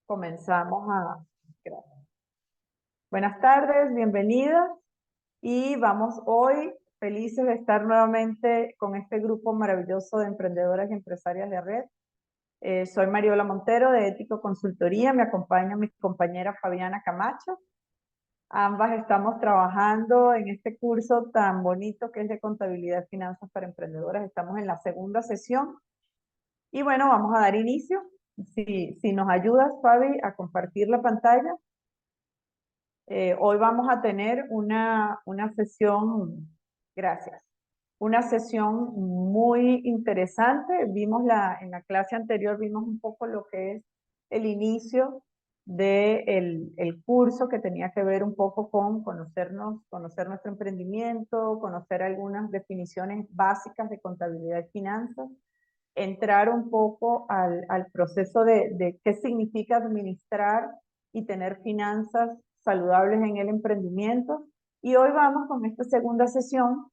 Comenzamos a... Gracias. Buenas tardes, bienvenidas. Y vamos hoy felices de estar nuevamente con este grupo maravilloso de emprendedoras y empresarias de red. Soy Mariola Montero de Ético Consultoría, me acompaña mi compañera Fabiana Camacho. Ambas estamos trabajando en este curso tan bonito que es de Contabilidad y Finanzas para Emprendedoras. Estamos en la segunda sesión y bueno, vamos a dar inicio. Si nos ayudas, Fabi, a compartir la pantalla. Hoy vamos a tener una sesión, gracias, una sesión muy interesante. En la clase anterior vimos un poco lo que es el inicio del el curso, que tenía que ver un poco con conocernos, conocer nuestro emprendimiento, conocer algunas definiciones básicas de contabilidad y finanzas, entrar un poco al proceso de qué significa administrar y tener finanzas saludables en el emprendimiento. Y hoy vamos con esta segunda sesión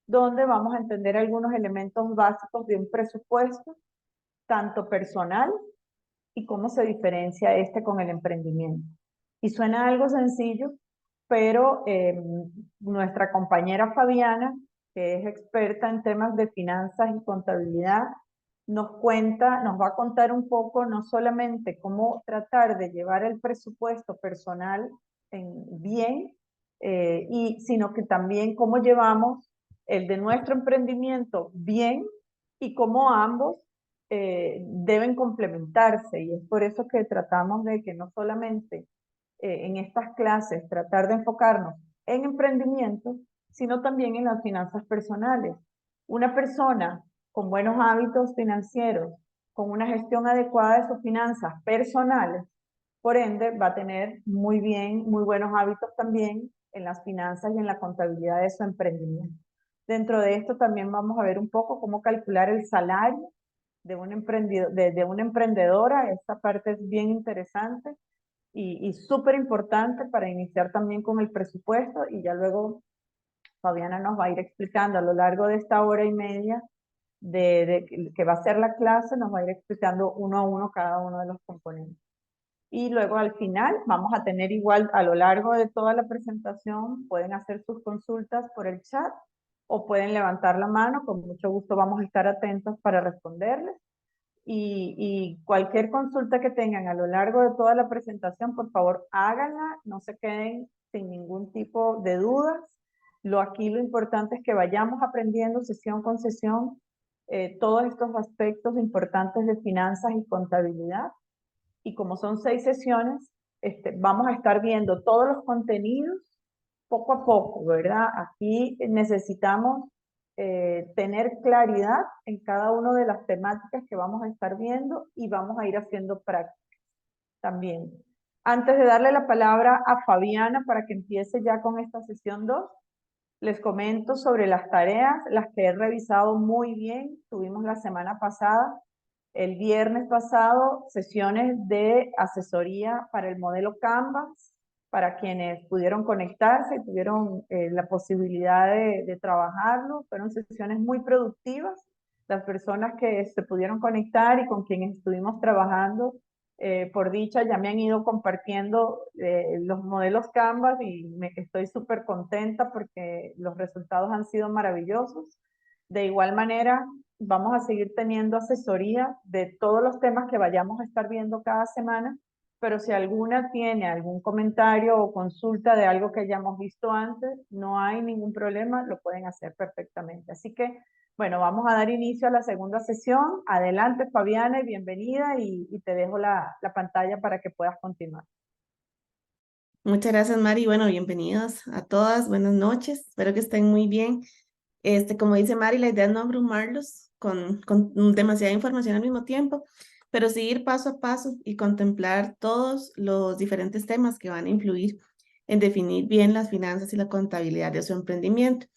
donde vamos a entender algunos elementos básicos de un presupuesto, tanto personal y cómo se diferencia este con el emprendimiento. Y suena algo sencillo, pero nuestra compañera Fabiana, que es experta en temas de finanzas y contabilidad, nos va a contar un poco no solamente cómo tratar de llevar el presupuesto personal bien, sino que también cómo llevamos el de nuestro emprendimiento bien y cómo ambos deben complementarse. Y es por eso que tratamos de que no solamente en estas clases tratar de enfocarnos en emprendimiento, sino también en las finanzas personales. Una persona con buenos hábitos financieros, con una gestión adecuada de sus finanzas personales, por ende va a tener muy buenos hábitos también en las finanzas y en la contabilidad de su emprendimiento. Dentro de esto también vamos a ver un poco cómo calcular el salario de una emprendedora. Esta parte es bien interesante y súper importante para iniciar también con el presupuesto, y ya luego Fabiana nos va a ir explicando a lo largo de esta hora y media que va a ser la clase, nos va a ir explicando uno a uno cada uno de los componentes. Y luego al final vamos a tener igual a lo largo de toda la presentación, pueden hacer sus consultas por el chat o pueden levantar la mano, con mucho gusto vamos a estar atentos para responderles. Y cualquier consulta que tengan a lo largo de toda la presentación, por favor háganla, no se queden sin ningún tipo de dudas. Aquí lo importante es que vayamos aprendiendo sesión con sesión todos estos aspectos importantes de finanzas y contabilidad. Y como son 6 sesiones, vamos a estar viendo todos los contenidos poco a poco, ¿verdad? Aquí necesitamos tener claridad en cada una de las temáticas que vamos a estar viendo y vamos a ir haciendo práctica también. Antes de darle la palabra a Fabiana para que empiece ya con esta sesión 2, les comento sobre las tareas, las que he revisado muy bien. Tuvimos la semana pasada, el viernes pasado, sesiones de asesoría para el modelo Canvas, para quienes pudieron conectarse y tuvieron la posibilidad de trabajarlo. Fueron sesiones muy productivas. Las personas que se pudieron conectar y con quienes estuvimos trabajando, por dicha, ya me han ido compartiendo los modelos Canvas y estoy súper contenta porque los resultados han sido maravillosos. De igual manera, vamos a seguir teniendo asesoría de todos los temas que vayamos a estar viendo cada semana, pero si alguna tiene algún comentario o consulta de algo que hayamos visto antes, no hay ningún problema, lo pueden hacer perfectamente. Así que, bueno, vamos a dar inicio a la segunda sesión. Adelante, Fabiana, y bienvenida, y te dejo la pantalla para que puedas continuar. Muchas gracias, Mari. Bueno, bienvenidos a todas. Buenas noches. Espero que estén muy bien. Como dice Mari, la idea es no abrumarlos con demasiada información al mismo tiempo, pero sí ir paso a paso y contemplar todos los diferentes temas que van a influir en definir bien las finanzas y la contabilidad de su emprendimiento.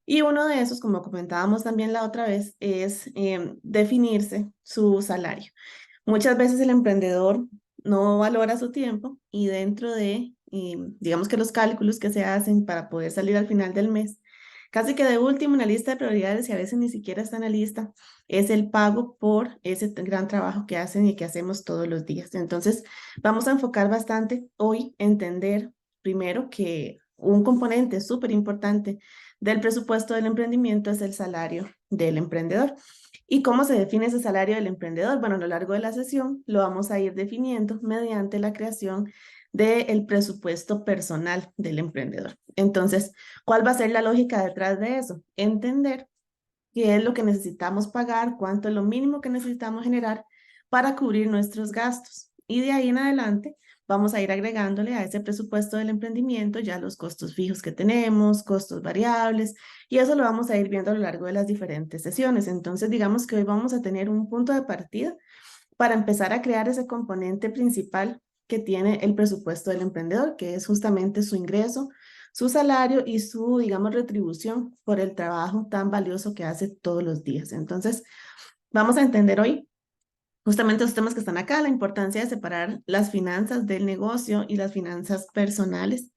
Y uno de esos, como comentábamos también la otra vez, es definirse su salario. Muchas veces el emprendedor no valora su tiempo y dentro de, digamos que los cálculos que se hacen para poder salir al final del mes, casi que de último en la lista de prioridades y a veces ni siquiera está en la lista, es el pago por ese gran trabajo que hacen y que hacemos todos los días. Entonces, vamos a enfocar bastante hoy entender primero que un componente súper importante del presupuesto del emprendimiento es el salario del emprendedor. ¿Y cómo se define ese salario del emprendedor? Bueno, a lo largo de la sesión lo vamos a ir definiendo mediante la creación del presupuesto personal del emprendedor. Entonces, ¿cuál va a ser la lógica detrás de eso? Entender qué es lo que necesitamos pagar, cuánto es lo mínimo que necesitamos generar para cubrir nuestros gastos. Y de ahí en adelante vamos a ir agregándole a ese presupuesto del emprendimiento ya los costos fijos que tenemos, costos variables, y eso lo vamos a ir viendo a lo largo de las diferentes sesiones. Entonces, digamos que hoy vamos a tener un punto de partida para empezar a crear ese componente principal que tiene el presupuesto del emprendedor, que es justamente su ingreso, su salario y su, digamos, retribución por el trabajo tan valioso que hace todos los días. Entonces, vamos a entender hoy justamente los temas que están acá, la importancia de separar las finanzas del negocio y las finanzas personales.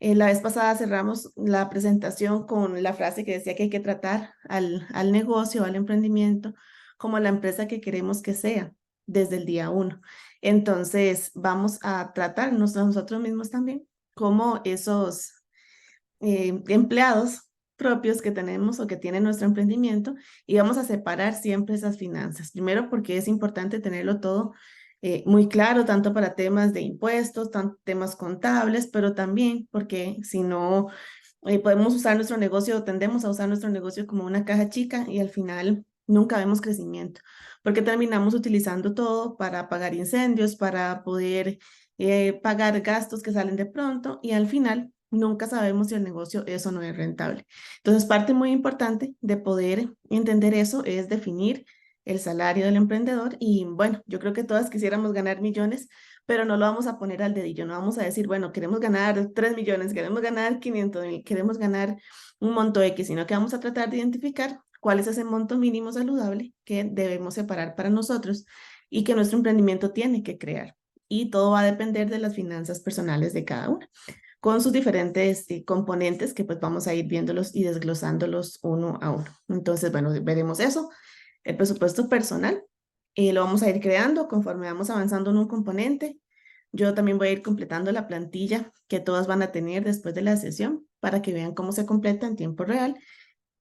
La vez pasada cerramos la presentación con la frase que decía que hay que tratar al negocio, al emprendimiento, como la empresa que queremos que sea desde el día uno. Entonces, vamos a tratarnos a nosotros mismos también como esos empleados propios que tenemos o que tiene nuestro emprendimiento y vamos a separar siempre esas finanzas. Primero porque es importante tenerlo todo muy claro, tanto para temas de impuestos, tanto temas contables, pero también porque si no podemos usar nuestro negocio o tendemos a usar nuestro negocio como una caja chica y al final nunca vemos crecimiento, porque terminamos utilizando todo para pagar incendios, para poder pagar gastos que salen de pronto y al final nunca sabemos si el negocio eso no es rentable. Entonces, parte muy importante de poder entender eso es definir el salario del emprendedor y bueno, yo creo que todas quisiéramos ganar millones, pero no lo vamos a poner al dedillo, no vamos a decir, bueno, queremos ganar 3 millones, queremos ganar 500,000, queremos ganar un monto X, sino que vamos a tratar de identificar cuál es ese monto mínimo saludable que debemos separar para nosotros y que nuestro emprendimiento tiene que crear. Y todo va a depender de las finanzas personales de cada uno, con sus diferentes componentes que pues vamos a ir viéndolos y desglosándolos uno a uno. Entonces, bueno, veremos eso, el presupuesto personal lo vamos a ir creando conforme vamos avanzando en un componente. Yo también voy a ir completando la plantilla que todas van a tener después de la sesión para que vean cómo se completa en tiempo real.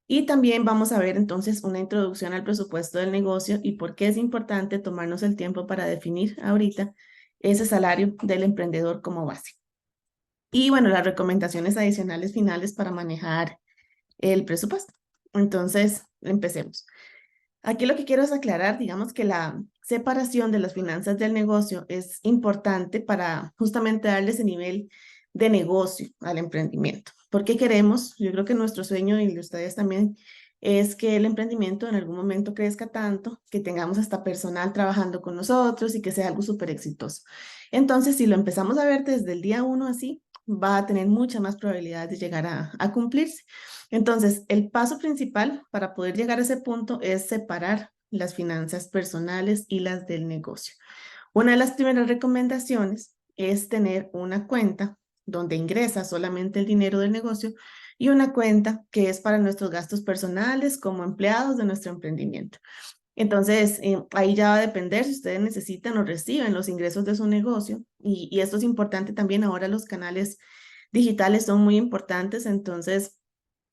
Y también vamos a ver entonces una introducción al presupuesto del negocio y por qué es importante tomarnos el tiempo para definir ahorita ese salario del emprendedor como base. Y bueno, las recomendaciones adicionales finales para manejar el presupuesto. Entonces, empecemos. Aquí lo que quiero es aclarar, digamos que la separación de las finanzas del negocio es importante para justamente darle ese nivel de negocio al emprendimiento. Porque queremos, yo creo que nuestro sueño y de ustedes también, es que el emprendimiento en algún momento crezca tanto que tengamos hasta personal trabajando con nosotros y que sea algo súper exitoso. Entonces, si lo empezamos a ver desde el día uno así, va a tener mucha más probabilidad de llegar a cumplirse. Entonces, el paso principal para poder llegar a ese punto es separar las finanzas personales y las del negocio. Una de las primeras recomendaciones es tener una cuenta donde ingresa solamente el dinero del negocio y una cuenta que es para nuestros gastos personales como empleados de nuestro emprendimiento. Entonces, ahí ya va a depender si ustedes necesitan o reciben los ingresos de su negocio y esto es importante también. Ahora los canales digitales son muy importantes, entonces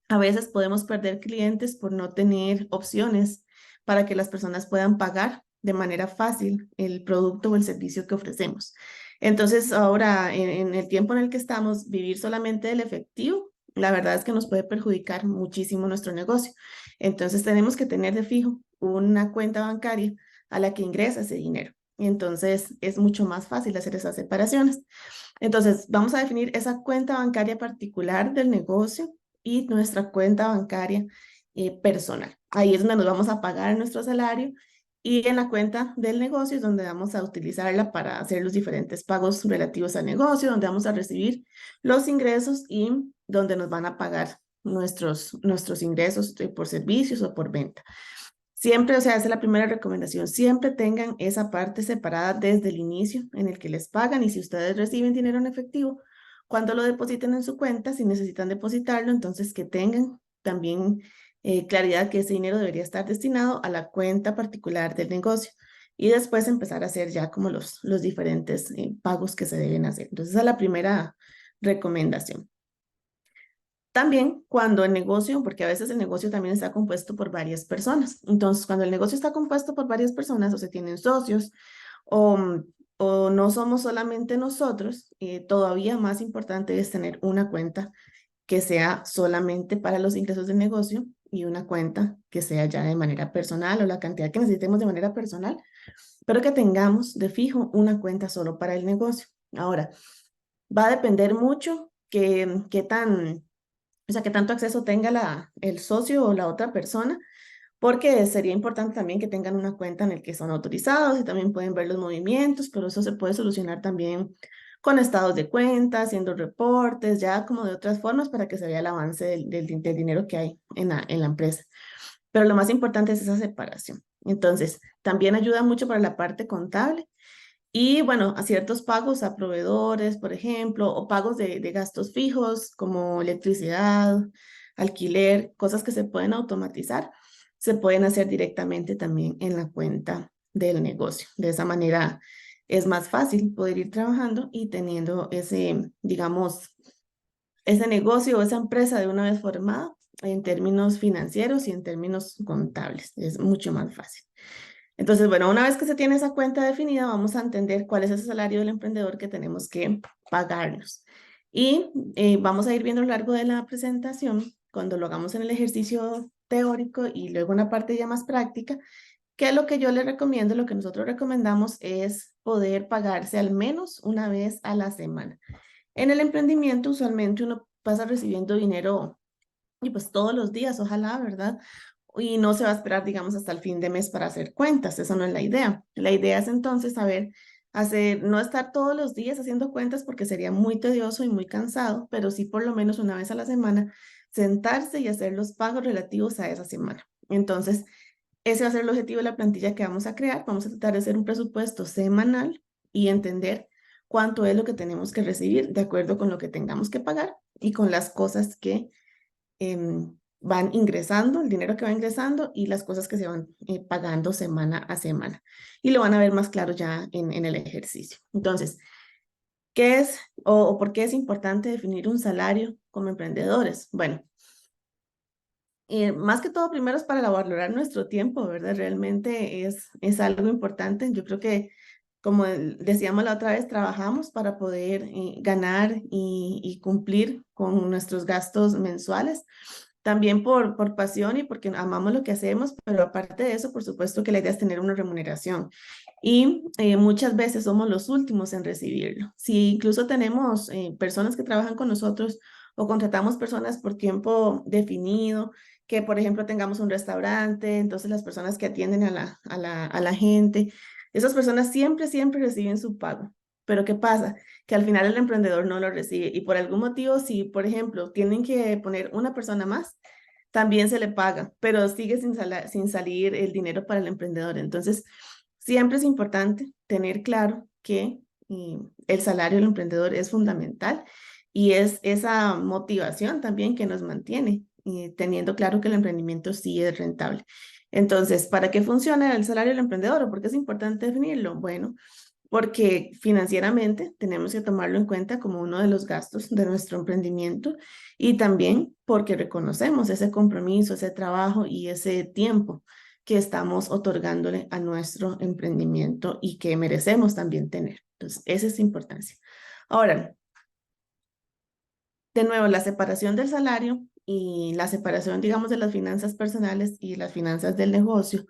a veces podemos perder clientes por no tener opciones para que las personas puedan pagar de manera fácil el producto o el servicio que ofrecemos. Entonces, ahora, en el tiempo en el que estamos, vivir solamente del efectivo, la verdad es que nos puede perjudicar muchísimo nuestro negocio. Entonces, tenemos que tener de fijo una cuenta bancaria a la que ingresa ese dinero. Entonces, es mucho más fácil hacer esas separaciones. Entonces, vamos a definir esa cuenta bancaria particular del negocio y nuestra cuenta bancaria personal. Ahí es donde nos vamos a pagar nuestro salario y en la cuenta del negocio es donde vamos a utilizarla para hacer los diferentes pagos relativos al negocio, donde vamos a recibir los ingresos y donde nos van a pagar nuestros ingresos por servicios o por venta. Siempre, o sea, esa es la primera recomendación, siempre tengan esa parte separada desde el inicio en el que les pagan y si ustedes reciben dinero en efectivo, cuando lo depositen en su cuenta, si necesitan depositarlo, entonces que tengan también claridad que ese dinero debería estar destinado a la cuenta particular del negocio y después empezar a hacer ya como los diferentes pagos que se deben hacer. Entonces, esa es la primera recomendación. También cuando el negocio, porque a veces el negocio también está compuesto por varias personas. Entonces, cuando el negocio está compuesto por varias personas o se tienen socios o, o no somos solamente nosotros, todavía más importante es tener una cuenta que sea solamente para los ingresos del negocio y una cuenta que sea ya de manera personal o la cantidad que necesitemos de manera personal, pero que tengamos de fijo una cuenta solo para el negocio. Ahora, va a depender mucho o sea, qué tanto acceso tenga el socio o la otra persona, porque sería importante también que tengan una cuenta en la que son autorizados y también pueden ver los movimientos, pero eso se puede solucionar también con estados de cuenta, haciendo reportes, ya como de otras formas para que se vea el avance del dinero que hay en la empresa. Pero lo más importante es esa separación. Entonces, también ayuda mucho para la parte contable y bueno, a ciertos pagos a proveedores, por ejemplo, o pagos de gastos fijos como electricidad, alquiler, cosas que se pueden automatizar, se pueden hacer directamente también en la cuenta del negocio. De esa manera es más fácil poder ir trabajando y teniendo ese, digamos, ese negocio o esa empresa de una vez formada en términos financieros y en términos contables. Es mucho más fácil. Entonces, bueno, una vez que se tiene esa cuenta definida, vamos a entender cuál es ese salario del emprendedor que tenemos que pagarnos. Y vamos a ir viendo a lo largo de la presentación, cuando lo hagamos en el ejercicio teórico y luego una parte ya más práctica, que lo que yo le recomiendo, lo que nosotros recomendamos es poder pagarse al menos una vez a la semana. En el emprendimiento, usualmente uno pasa recibiendo dinero y pues todos los días, ojalá, ¿verdad? Y no se va a esperar, digamos, hasta el fin de mes para hacer cuentas. Esa no es la idea. La idea es entonces saber no estar todos los días haciendo cuentas porque sería muy tedioso y muy cansado, pero sí por lo menos una vez a la semana sentarse y hacer los pagos relativos a esa semana. Entonces, ese va a ser el objetivo de la plantilla que vamos a crear. Vamos a tratar de hacer un presupuesto semanal y entender cuánto es lo que tenemos que recibir de acuerdo con lo que tengamos que pagar y con las cosas que van ingresando, el dinero que va ingresando y las cosas que se van pagando semana a semana. Y lo van a ver más claro ya en el ejercicio. Entonces, ¿qué es o por qué es importante definir un salario como emprendedores? Bueno, más que todo, primero es para valorar nuestro tiempo, ¿verdad? Realmente es algo importante. Yo creo que, como decíamos la otra vez, trabajamos para poder ganar y cumplir con nuestros gastos mensuales. También por pasión y porque amamos lo que hacemos, pero aparte de eso, por supuesto que la idea es tener una remuneración. Y muchas veces somos los últimos en recibirlo. Si incluso tenemos personas que trabajan con nosotros o contratamos personas por tiempo definido, que por ejemplo tengamos un restaurante, entonces las personas que atienden a la gente, esas personas siempre, siempre reciben su pago. Pero ¿qué pasa? Que al final el emprendedor no lo recibe y por algún motivo, si por ejemplo tienen que poner una persona más, también se le paga, pero sigue sin salir el dinero para el emprendedor. Entonces, siempre es importante tener claro que el salario del emprendedor es fundamental y es esa motivación también que nos mantiene, teniendo claro que el emprendimiento sí es rentable. Entonces, ¿para qué funciona el salario del emprendedor o por qué es importante definirlo? Bueno, porque financieramente tenemos que tomarlo en cuenta como uno de los gastos de nuestro emprendimiento y también porque reconocemos ese compromiso, ese trabajo y ese tiempo que estamos otorgándole a nuestro emprendimiento y que merecemos también tener. Entonces, esa es importancia. Ahora, de nuevo, la separación del salario y la separación, digamos, de las finanzas personales y las finanzas del negocio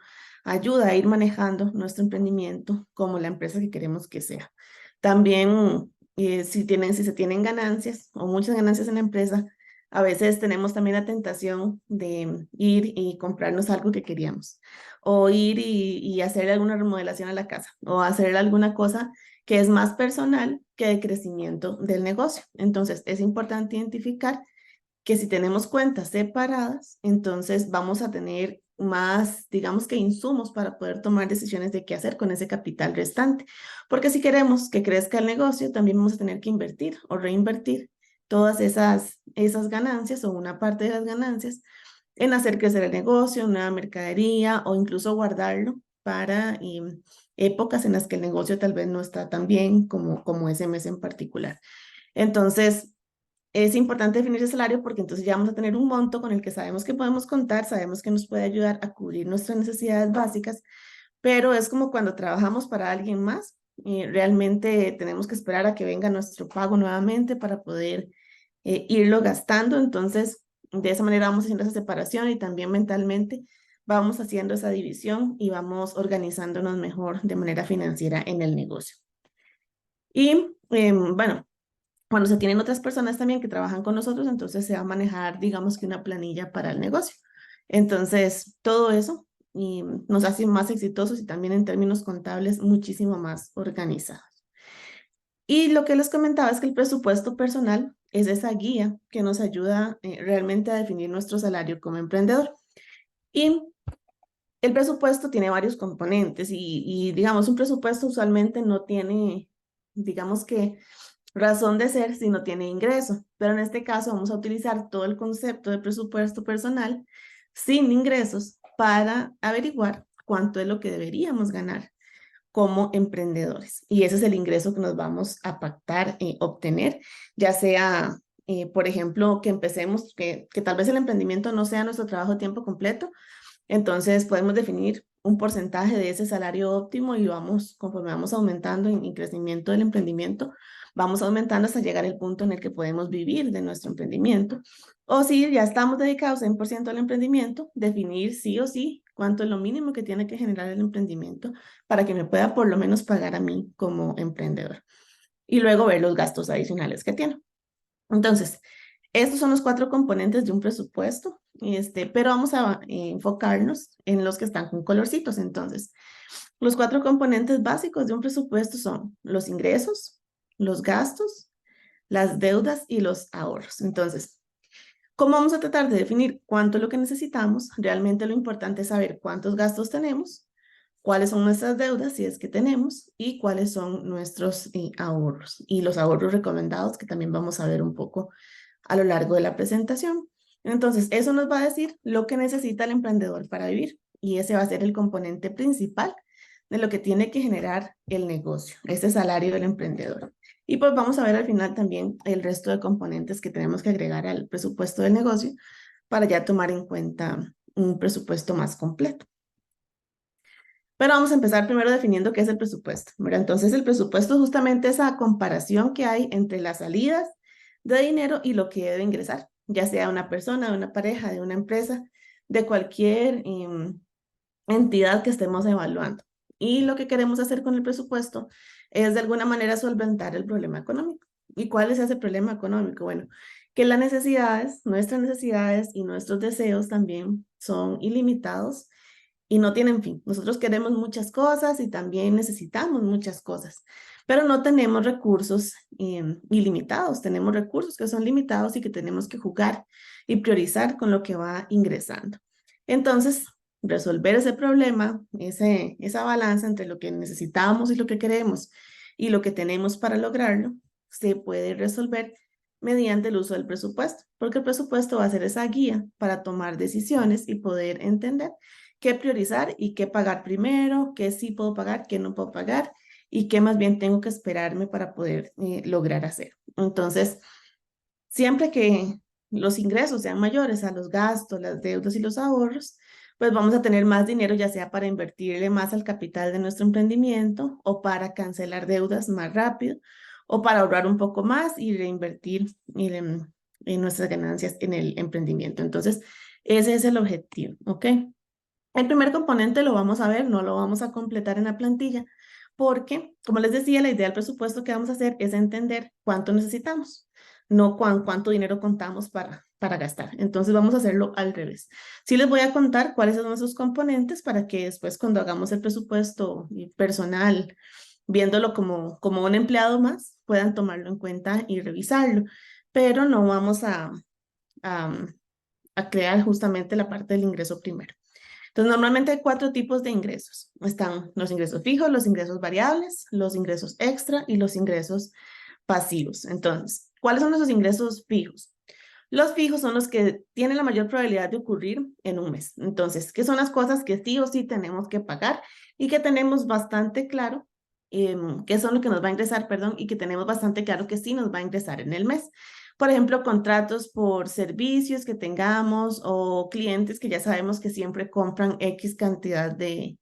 ayuda a ir manejando nuestro emprendimiento como la empresa que queremos que sea. También, si se tienen ganancias o muchas ganancias en la empresa, a veces tenemos también la tentación de ir y comprarnos algo que queríamos, o ir y hacer alguna remodelación a la casa, o hacer alguna cosa que es más personal que de crecimiento del negocio. Entonces, es importante identificar que si tenemos cuentas separadas, entonces vamos a tener más, digamos que insumos para poder tomar decisiones de qué hacer con ese capital restante. Porque si queremos que crezca el negocio, también vamos a tener que invertir o reinvertir todas esas ganancias o una parte de las ganancias en hacer crecer el negocio, nueva mercadería o incluso guardarlo para épocas en las que el negocio tal vez no está tan bien como ese mes en particular. Entonces, es importante definir ese salario porque entonces ya vamos a tener un monto con el que sabemos que podemos contar, sabemos que nos puede ayudar a cubrir nuestras necesidades básicas, pero es como cuando trabajamos para alguien más y realmente tenemos que esperar a que venga nuestro pago nuevamente para poder irlo gastando. Entonces, de esa manera vamos haciendo esa separación y también mentalmente vamos haciendo esa división y vamos organizándonos mejor de manera financiera en el negocio. Y bueno, cuando se tienen otras personas también que trabajan con nosotros, entonces se va a manejar, digamos que una planilla para el negocio. Entonces, todo eso y nos hace más exitosos y también en términos contables muchísimo más organizados. Y lo que les comentaba es que el presupuesto personal es esa guía que nos ayuda realmente a definir nuestro salario como emprendedor. Y el presupuesto tiene varios componentes y digamos, un presupuesto usualmente no tiene, digamos que razón de ser si no tiene ingreso, pero en este caso vamos a utilizar todo el concepto de presupuesto personal sin ingresos para averiguar cuánto es lo que deberíamos ganar como emprendedores. Y ese es el ingreso que nos vamos a pactar obtener, ya sea, por ejemplo, que empecemos, que tal vez el emprendimiento no sea nuestro trabajo a tiempo completo, entonces podemos definir un porcentaje de ese salario óptimo y vamos, conforme vamos aumentando en crecimiento del emprendimiento, vamos aumentando hasta llegar al punto en el que podemos vivir de nuestro emprendimiento. O si ya estamos dedicados 100% al emprendimiento, definir sí o sí cuánto es lo mínimo que tiene que generar el emprendimiento para que me pueda por lo menos pagar a mí como emprendedor. Y luego ver los gastos adicionales que tiene. Entonces, estos son los 4 componentes de un presupuesto, pero vamos a enfocarnos en los que están con colorcitos. Entonces, los 4 componentes básicos de un presupuesto son los ingresos, los gastos, las deudas y los ahorros. Entonces, ¿cómo vamos a tratar de definir cuánto es lo que necesitamos? Realmente lo importante es saber cuántos gastos tenemos, cuáles son nuestras deudas, si es que tenemos, y cuáles son nuestros ahorros y los ahorros recomendados, que también vamos a ver un poco a lo largo de la presentación. Entonces, eso nos va a decir lo que necesita el emprendedor para vivir y ese va a ser el componente principal de lo que tiene que generar el negocio, ese salario del emprendedor. Y pues vamos a ver al final también el resto de componentes que tenemos que agregar al presupuesto del negocio para ya tomar en cuenta un presupuesto más completo. Pero vamos a empezar primero definiendo qué es el presupuesto, ¿verdad? Entonces, el presupuesto es justamente esa comparación que hay entre las salidas de dinero y lo que debe ingresar, ya sea una persona, de una pareja, de una empresa, de cualquier entidad que estemos evaluando. Y lo que queremos hacer con el presupuesto es de alguna manera solventar el problema económico. ¿Y cuál es ese problema económico? Bueno, que las necesidades, nuestras necesidades y nuestros deseos también son ilimitados y no tienen fin. Nosotros queremos muchas cosas y también necesitamos muchas cosas, pero no tenemos recursos ilimitados, tenemos recursos que son limitados y que tenemos que jugar y priorizar con lo que va ingresando. Entonces, resolver ese problema, esa balanza entre lo que necesitamos y lo que queremos y lo que tenemos para lograrlo, se puede resolver mediante el uso del presupuesto, porque el presupuesto va a ser esa guía para tomar decisiones y poder entender qué priorizar y qué pagar primero, qué sí puedo pagar, qué no puedo pagar y qué más bien tengo que esperarme para poder lograr hacer. Entonces, siempre que los ingresos sean mayores a los gastos, las deudas y los ahorros, pues vamos a tener más dinero, ya sea para invertirle más al capital de nuestro emprendimiento o para cancelar deudas más rápido o para ahorrar un poco más y reinvertir en nuestras ganancias en el emprendimiento. Entonces, ese es el objetivo, ¿ok? El primer componente lo vamos a ver, no lo vamos a completar en la plantilla, porque, como les decía, la idea del presupuesto que vamos a hacer es entender cuánto necesitamos, no cuánto dinero contamos para gastar. Entonces vamos a hacerlo al revés. Sí les voy a contar cuáles son esos componentes para que después cuando hagamos el presupuesto personal, viéndolo como un empleado más, puedan tomarlo en cuenta y revisarlo. Pero no vamos a, a crear justamente la parte del ingreso primero. Entonces, normalmente hay 4 tipos de ingresos. Están los ingresos fijos, los ingresos variables, los ingresos extra y los ingresos pasivos. Entonces, ¿cuáles son esos ingresos fijos? Los fijos son los que tienen la mayor probabilidad de ocurrir en un mes. Entonces, ¿qué son las cosas que sí o sí tenemos que pagar y que tenemos bastante claro qué son lo que nos va a ingresar, perdón, y que tenemos bastante claro que sí nos va a ingresar en el mes? Por ejemplo, contratos por servicios que tengamos o clientes que ya sabemos que siempre compran X cantidad de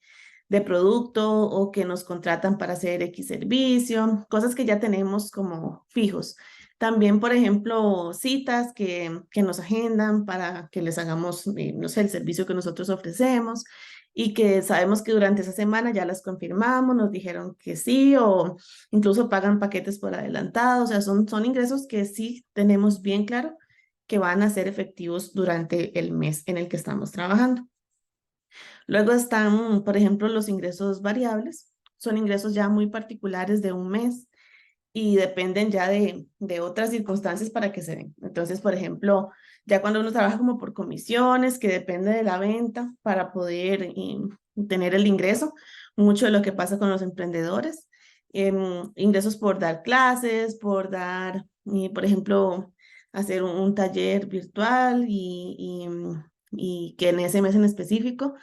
producto o que nos contratan para hacer X servicio, cosas que ya tenemos como fijos. También, por ejemplo, citas que nos agendan para que les hagamos, no sé, el servicio que nosotros ofrecemos y que sabemos que durante esa semana ya las confirmamos, nos dijeron que sí o incluso pagan paquetes por adelantado. O sea, son ingresos que sí tenemos bien claro que van a ser efectivos durante el mes en el que estamos trabajando. Luego están, por ejemplo, los ingresos variables. Son ingresos ya muy particulares de un mes y dependen ya de otras circunstancias para que se den. Entonces, por ejemplo, ya cuando uno trabaja como por comisiones, que depende de la venta para poder tener el ingreso, mucho de lo que pasa con los emprendedores, ingresos por dar clases, por dar, por ejemplo, hacer un taller virtual y que en ese mes en específico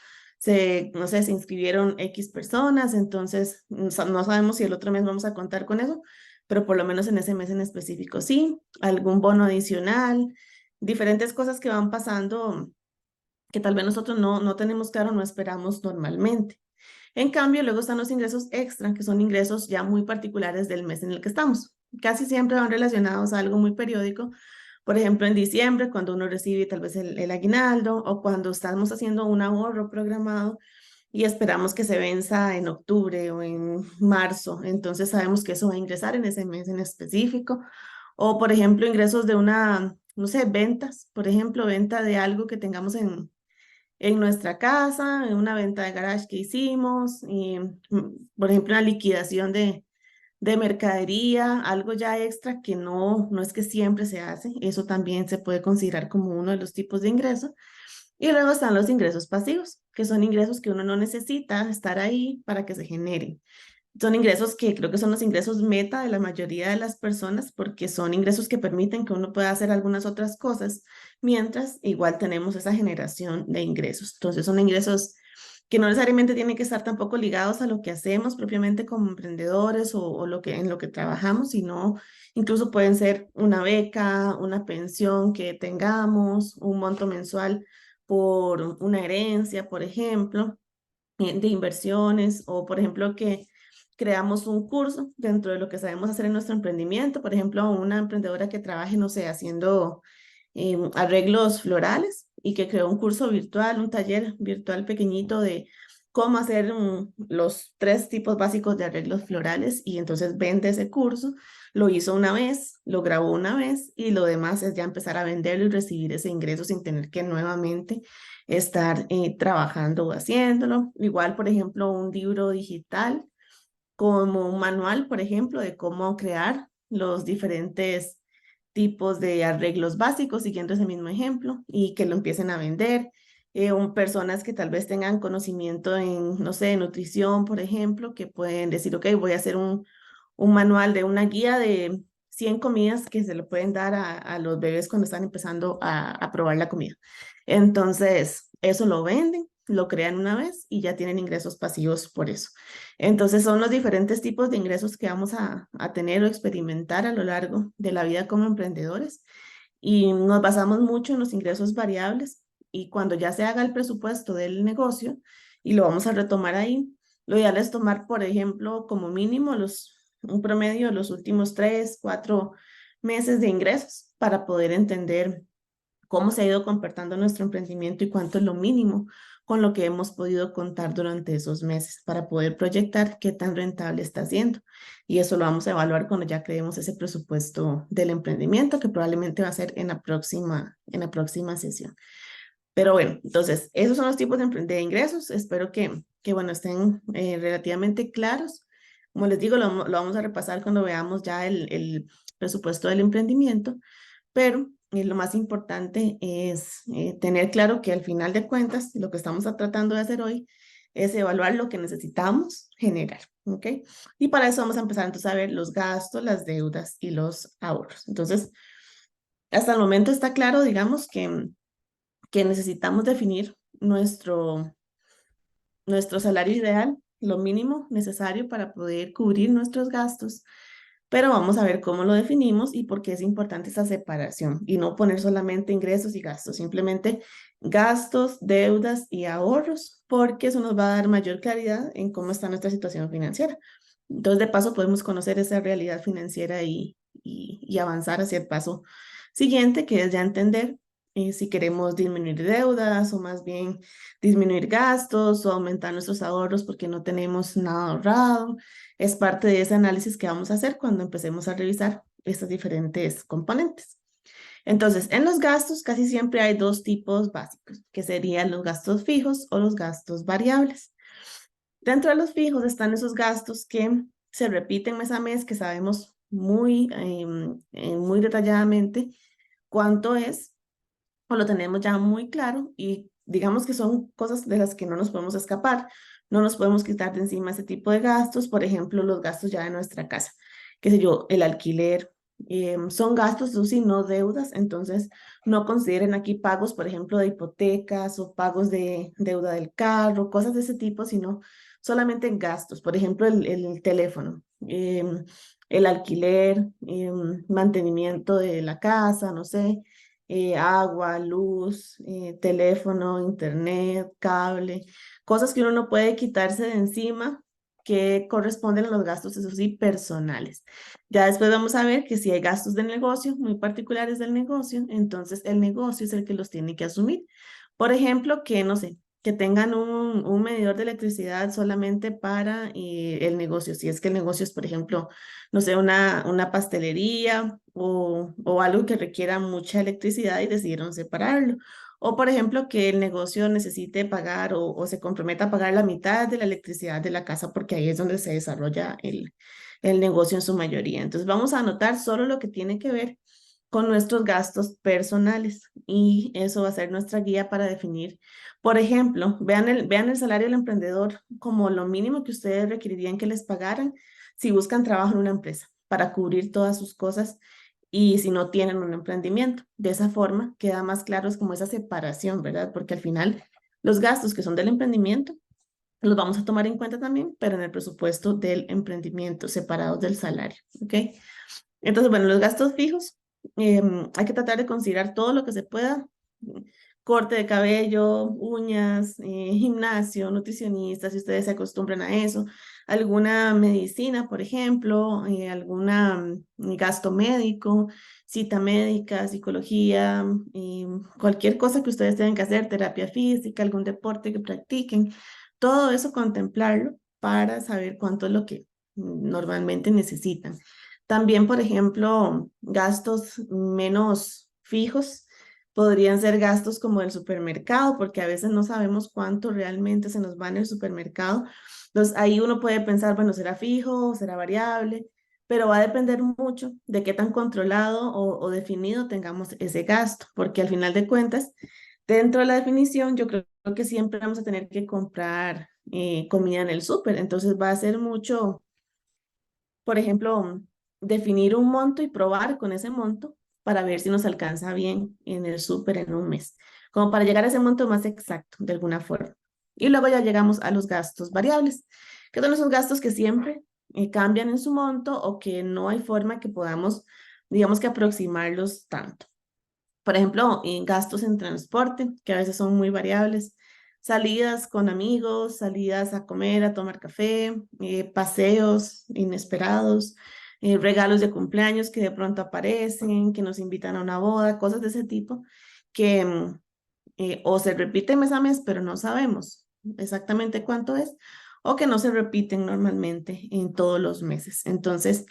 no sé, se inscribieron X personas, entonces no sabemos si el otro mes vamos a contar con eso, pero por lo menos en ese mes en específico sí, algún bono adicional, diferentes cosas que van pasando que tal vez nosotros no tenemos claro, no esperamos normalmente. En cambio, luego están los ingresos extra, que son ingresos ya muy particulares del mes en el que estamos. Casi siempre van relacionados a algo muy periódico. Por ejemplo, en diciembre, cuando uno recibe tal vez el aguinaldo o cuando estamos haciendo un ahorro programado y esperamos que se venza en octubre o en marzo. Entonces sabemos que eso va a ingresar en ese mes en específico. O, por ejemplo, ingresos de una, no sé, ventas, por ejemplo, venta de algo que tengamos en nuestra casa, en una venta de garage que hicimos, y, por ejemplo, una liquidación de mercadería, algo ya extra que no es que siempre se hace, eso también se puede considerar como uno de los tipos de ingresos. Y luego están los ingresos pasivos, que son ingresos que uno no necesita estar ahí para que se generen. Son ingresos que creo que son los ingresos meta de la mayoría de las personas porque son ingresos que permiten que uno pueda hacer algunas otras cosas, mientras igual tenemos esa generación de ingresos. Entonces son ingresos que no necesariamente tienen que estar tampoco ligados a lo que hacemos propiamente como emprendedores o en lo que trabajamos, sino incluso pueden ser una beca, una pensión que tengamos, un monto mensual por una herencia, por ejemplo, de inversiones o, por ejemplo, que creamos un curso dentro de lo que sabemos hacer en nuestro emprendimiento. Por ejemplo, una emprendedora que trabaje, no sé, haciendo arreglos florales y que creó un curso virtual, un taller virtual pequeñito de cómo hacer los 3 tipos básicos de arreglos florales y entonces vende ese curso. Lo hizo una vez, lo grabó una vez y lo demás es ya empezar a venderlo y recibir ese ingreso sin tener que nuevamente estar trabajando o haciéndolo. Igual, por ejemplo, un libro digital como un manual, por ejemplo, de cómo crear los diferentes tipos de arreglos básicos, siguiendo ese mismo ejemplo, y que lo empiecen a vender. Personas que tal vez tengan conocimiento en, no sé, nutrición, por ejemplo, que pueden decir, ok, voy a hacer un manual de una guía de 100 comidas que se le pueden dar a los bebés cuando están empezando a probar la comida. Entonces, eso lo venden, lo crean una vez y ya tienen ingresos pasivos por eso. Entonces, son los diferentes tipos de ingresos que vamos a tener o experimentar a lo largo de la vida como emprendedores. Y nos basamos mucho en los ingresos variables y cuando ya se haga el presupuesto del negocio y lo vamos a retomar ahí, lo ideal es tomar, por ejemplo, como mínimo un promedio de los últimos 3, 4 meses de ingresos para poder entender cómo se ha ido comportando nuestro emprendimiento y cuánto es lo mínimo con lo que hemos podido contar durante esos meses para poder proyectar qué tan rentable está siendo. Y eso lo vamos a evaluar cuando ya creemos ese presupuesto del emprendimiento, que probablemente va a ser en la próxima sesión. Pero bueno, entonces, esos son los tipos de ingresos. Espero que bueno, estén relativamente claros. Como les digo, lo vamos a repasar cuando veamos ya el presupuesto del emprendimiento, pero lo más importante es tener claro que al final de cuentas, lo que estamos tratando de hacer hoy es evaluar lo que necesitamos generar, ¿ok? Y para eso vamos a empezar entonces a ver los gastos, las deudas y los ahorros. Entonces, hasta el momento está claro, digamos, que necesitamos definir nuestro salario ideal, lo mínimo necesario para poder cubrir nuestros gastos, pero vamos a ver cómo lo definimos y por qué es importante esa separación y no poner solamente ingresos y gastos, simplemente gastos, deudas y ahorros, porque eso nos va a dar mayor claridad en cómo está nuestra situación financiera. Entonces, de paso, podemos conocer esa realidad financiera y avanzar hacia el paso siguiente, que es ya entender si queremos disminuir deudas o más bien disminuir gastos o aumentar nuestros ahorros porque no tenemos nada ahorrado. Es parte de ese análisis que vamos a hacer cuando empecemos a revisar estas diferentes componentes. Entonces, en los gastos casi siempre hay dos tipos básicos, que serían los gastos fijos o los gastos variables. Dentro de los fijos están esos gastos que se repiten mes a mes, que sabemos muy detalladamente cuánto es, o lo tenemos ya muy claro y digamos que son cosas de las que no nos podemos escapar, no nos podemos quitar de encima ese tipo de gastos, por ejemplo, los gastos ya de nuestra casa, qué sé yo, el alquiler, son gastos, eso sí, no deudas, entonces no consideren aquí pagos, por ejemplo, de hipotecas o pagos de deuda del carro, cosas de ese tipo, sino solamente gastos, por ejemplo, el teléfono, el alquiler, mantenimiento de la casa, no sé, agua, luz, teléfono, internet, cable, cosas que uno no puede quitarse de encima que corresponden a los gastos, eso sí, personales. Ya después vamos a ver que si hay gastos del negocio, muy particulares del negocio, entonces el negocio es el que los tiene que asumir. Por ejemplo, que no sé, que tengan un medidor de electricidad solamente para el negocio. Si es que el negocio es, por ejemplo, no sé, una pastelería o algo que requiera mucha electricidad y decidieron separarlo. O, por ejemplo, que el negocio necesite pagar o se comprometa a pagar la mitad de la electricidad de la casa porque ahí es donde se desarrolla el negocio en su mayoría. Entonces, vamos a anotar solo lo que tiene que ver con nuestros gastos personales y eso va a ser nuestra guía para definir. Por ejemplo, vean el salario del emprendedor como lo mínimo que ustedes requerirían que les pagaran si buscan trabajo en una empresa para cubrir todas sus cosas y si no tienen un emprendimiento. De esa forma queda más claro, es como esa separación, ¿verdad? Porque al final los gastos que son del emprendimiento los vamos a tomar en cuenta también, pero en el presupuesto del emprendimiento, separados del salario, ¿ok? Entonces, bueno, los gastos fijos, hay que tratar de considerar todo lo que se pueda. Corte de cabello, uñas, gimnasio, nutricionista, si ustedes se acostumbran a eso, alguna medicina, por ejemplo, alguna gasto médico, cita médica, psicología, cualquier cosa que ustedes tengan que hacer, terapia física, algún deporte que practiquen, todo eso contemplarlo para saber cuánto es lo que normalmente necesitan. También, por ejemplo, gastos menos fijos podrían ser gastos como el supermercado, porque a veces no sabemos cuánto realmente se nos va en el supermercado. Entonces ahí uno puede pensar, bueno, ¿será fijo, será variable? Pero va a depender mucho de qué tan controlado o definido tengamos ese gasto, porque al final de cuentas, dentro de la definición, yo creo que siempre vamos a tener que comprar comida en el súper. Entonces va a ser mucho, por ejemplo, definir un monto y probar con ese monto para ver si nos alcanza bien en el súper en un mes, como para llegar a ese monto más exacto de alguna forma. Y luego ya llegamos a los gastos variables, que son esos gastos que siempre cambian en su monto o que no hay forma que podamos, digamos que aproximarlos tanto. Por ejemplo, gastos en transporte, que a veces son muy variables, salidas con amigos, salidas a comer, a tomar café, paseos inesperados, regalos de cumpleaños que de pronto aparecen, que nos invitan a una boda, cosas de ese tipo, que o se repiten mes a mes, pero no sabemos exactamente cuánto es, o que no se repiten normalmente en todos los meses. Entonces,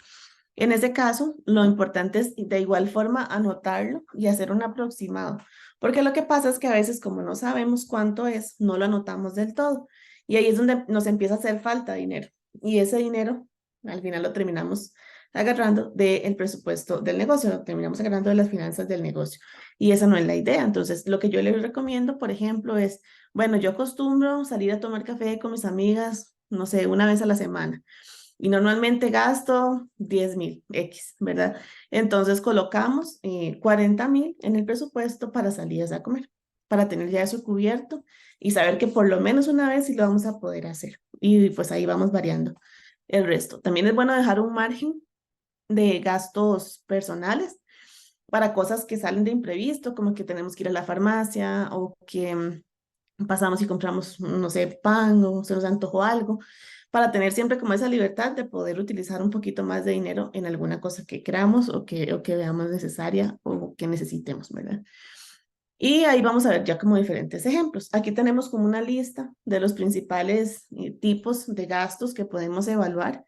en ese caso, lo importante es de igual forma anotarlo y hacer un aproximado, porque lo que pasa es que a veces como no sabemos cuánto es, no lo anotamos del todo y ahí es donde nos empieza a hacer falta dinero y ese dinero al final lo terminamos agarrando del presupuesto del negocio, lo terminamos agarrando de las finanzas del negocio y esa no es la idea. Entonces, lo que yo les recomiendo, por ejemplo, es, bueno, yo acostumbro salir a tomar café con mis amigas, no sé, una vez a la semana. y normalmente gasto 10.000 X, ¿verdad? Entonces colocamos 40.000 en el presupuesto para salidas a comer, para tener ya eso cubierto y saber que por lo menos una vez sí lo vamos a poder hacer. Y pues ahí vamos variando el resto. También es bueno dejar un margen de gastos personales para cosas que salen de imprevisto, como que tenemos que ir a la farmacia o que pasamos y compramos, no sé, pan o se nos antojó algo, para tener siempre como esa libertad de poder utilizar un poquito más de dinero en alguna cosa que creamos o que veamos necesaria o que necesitemos, ¿verdad? Y ahí vamos a ver ya como diferentes ejemplos. Aquí tenemos como una lista de los principales tipos de gastos que podemos evaluar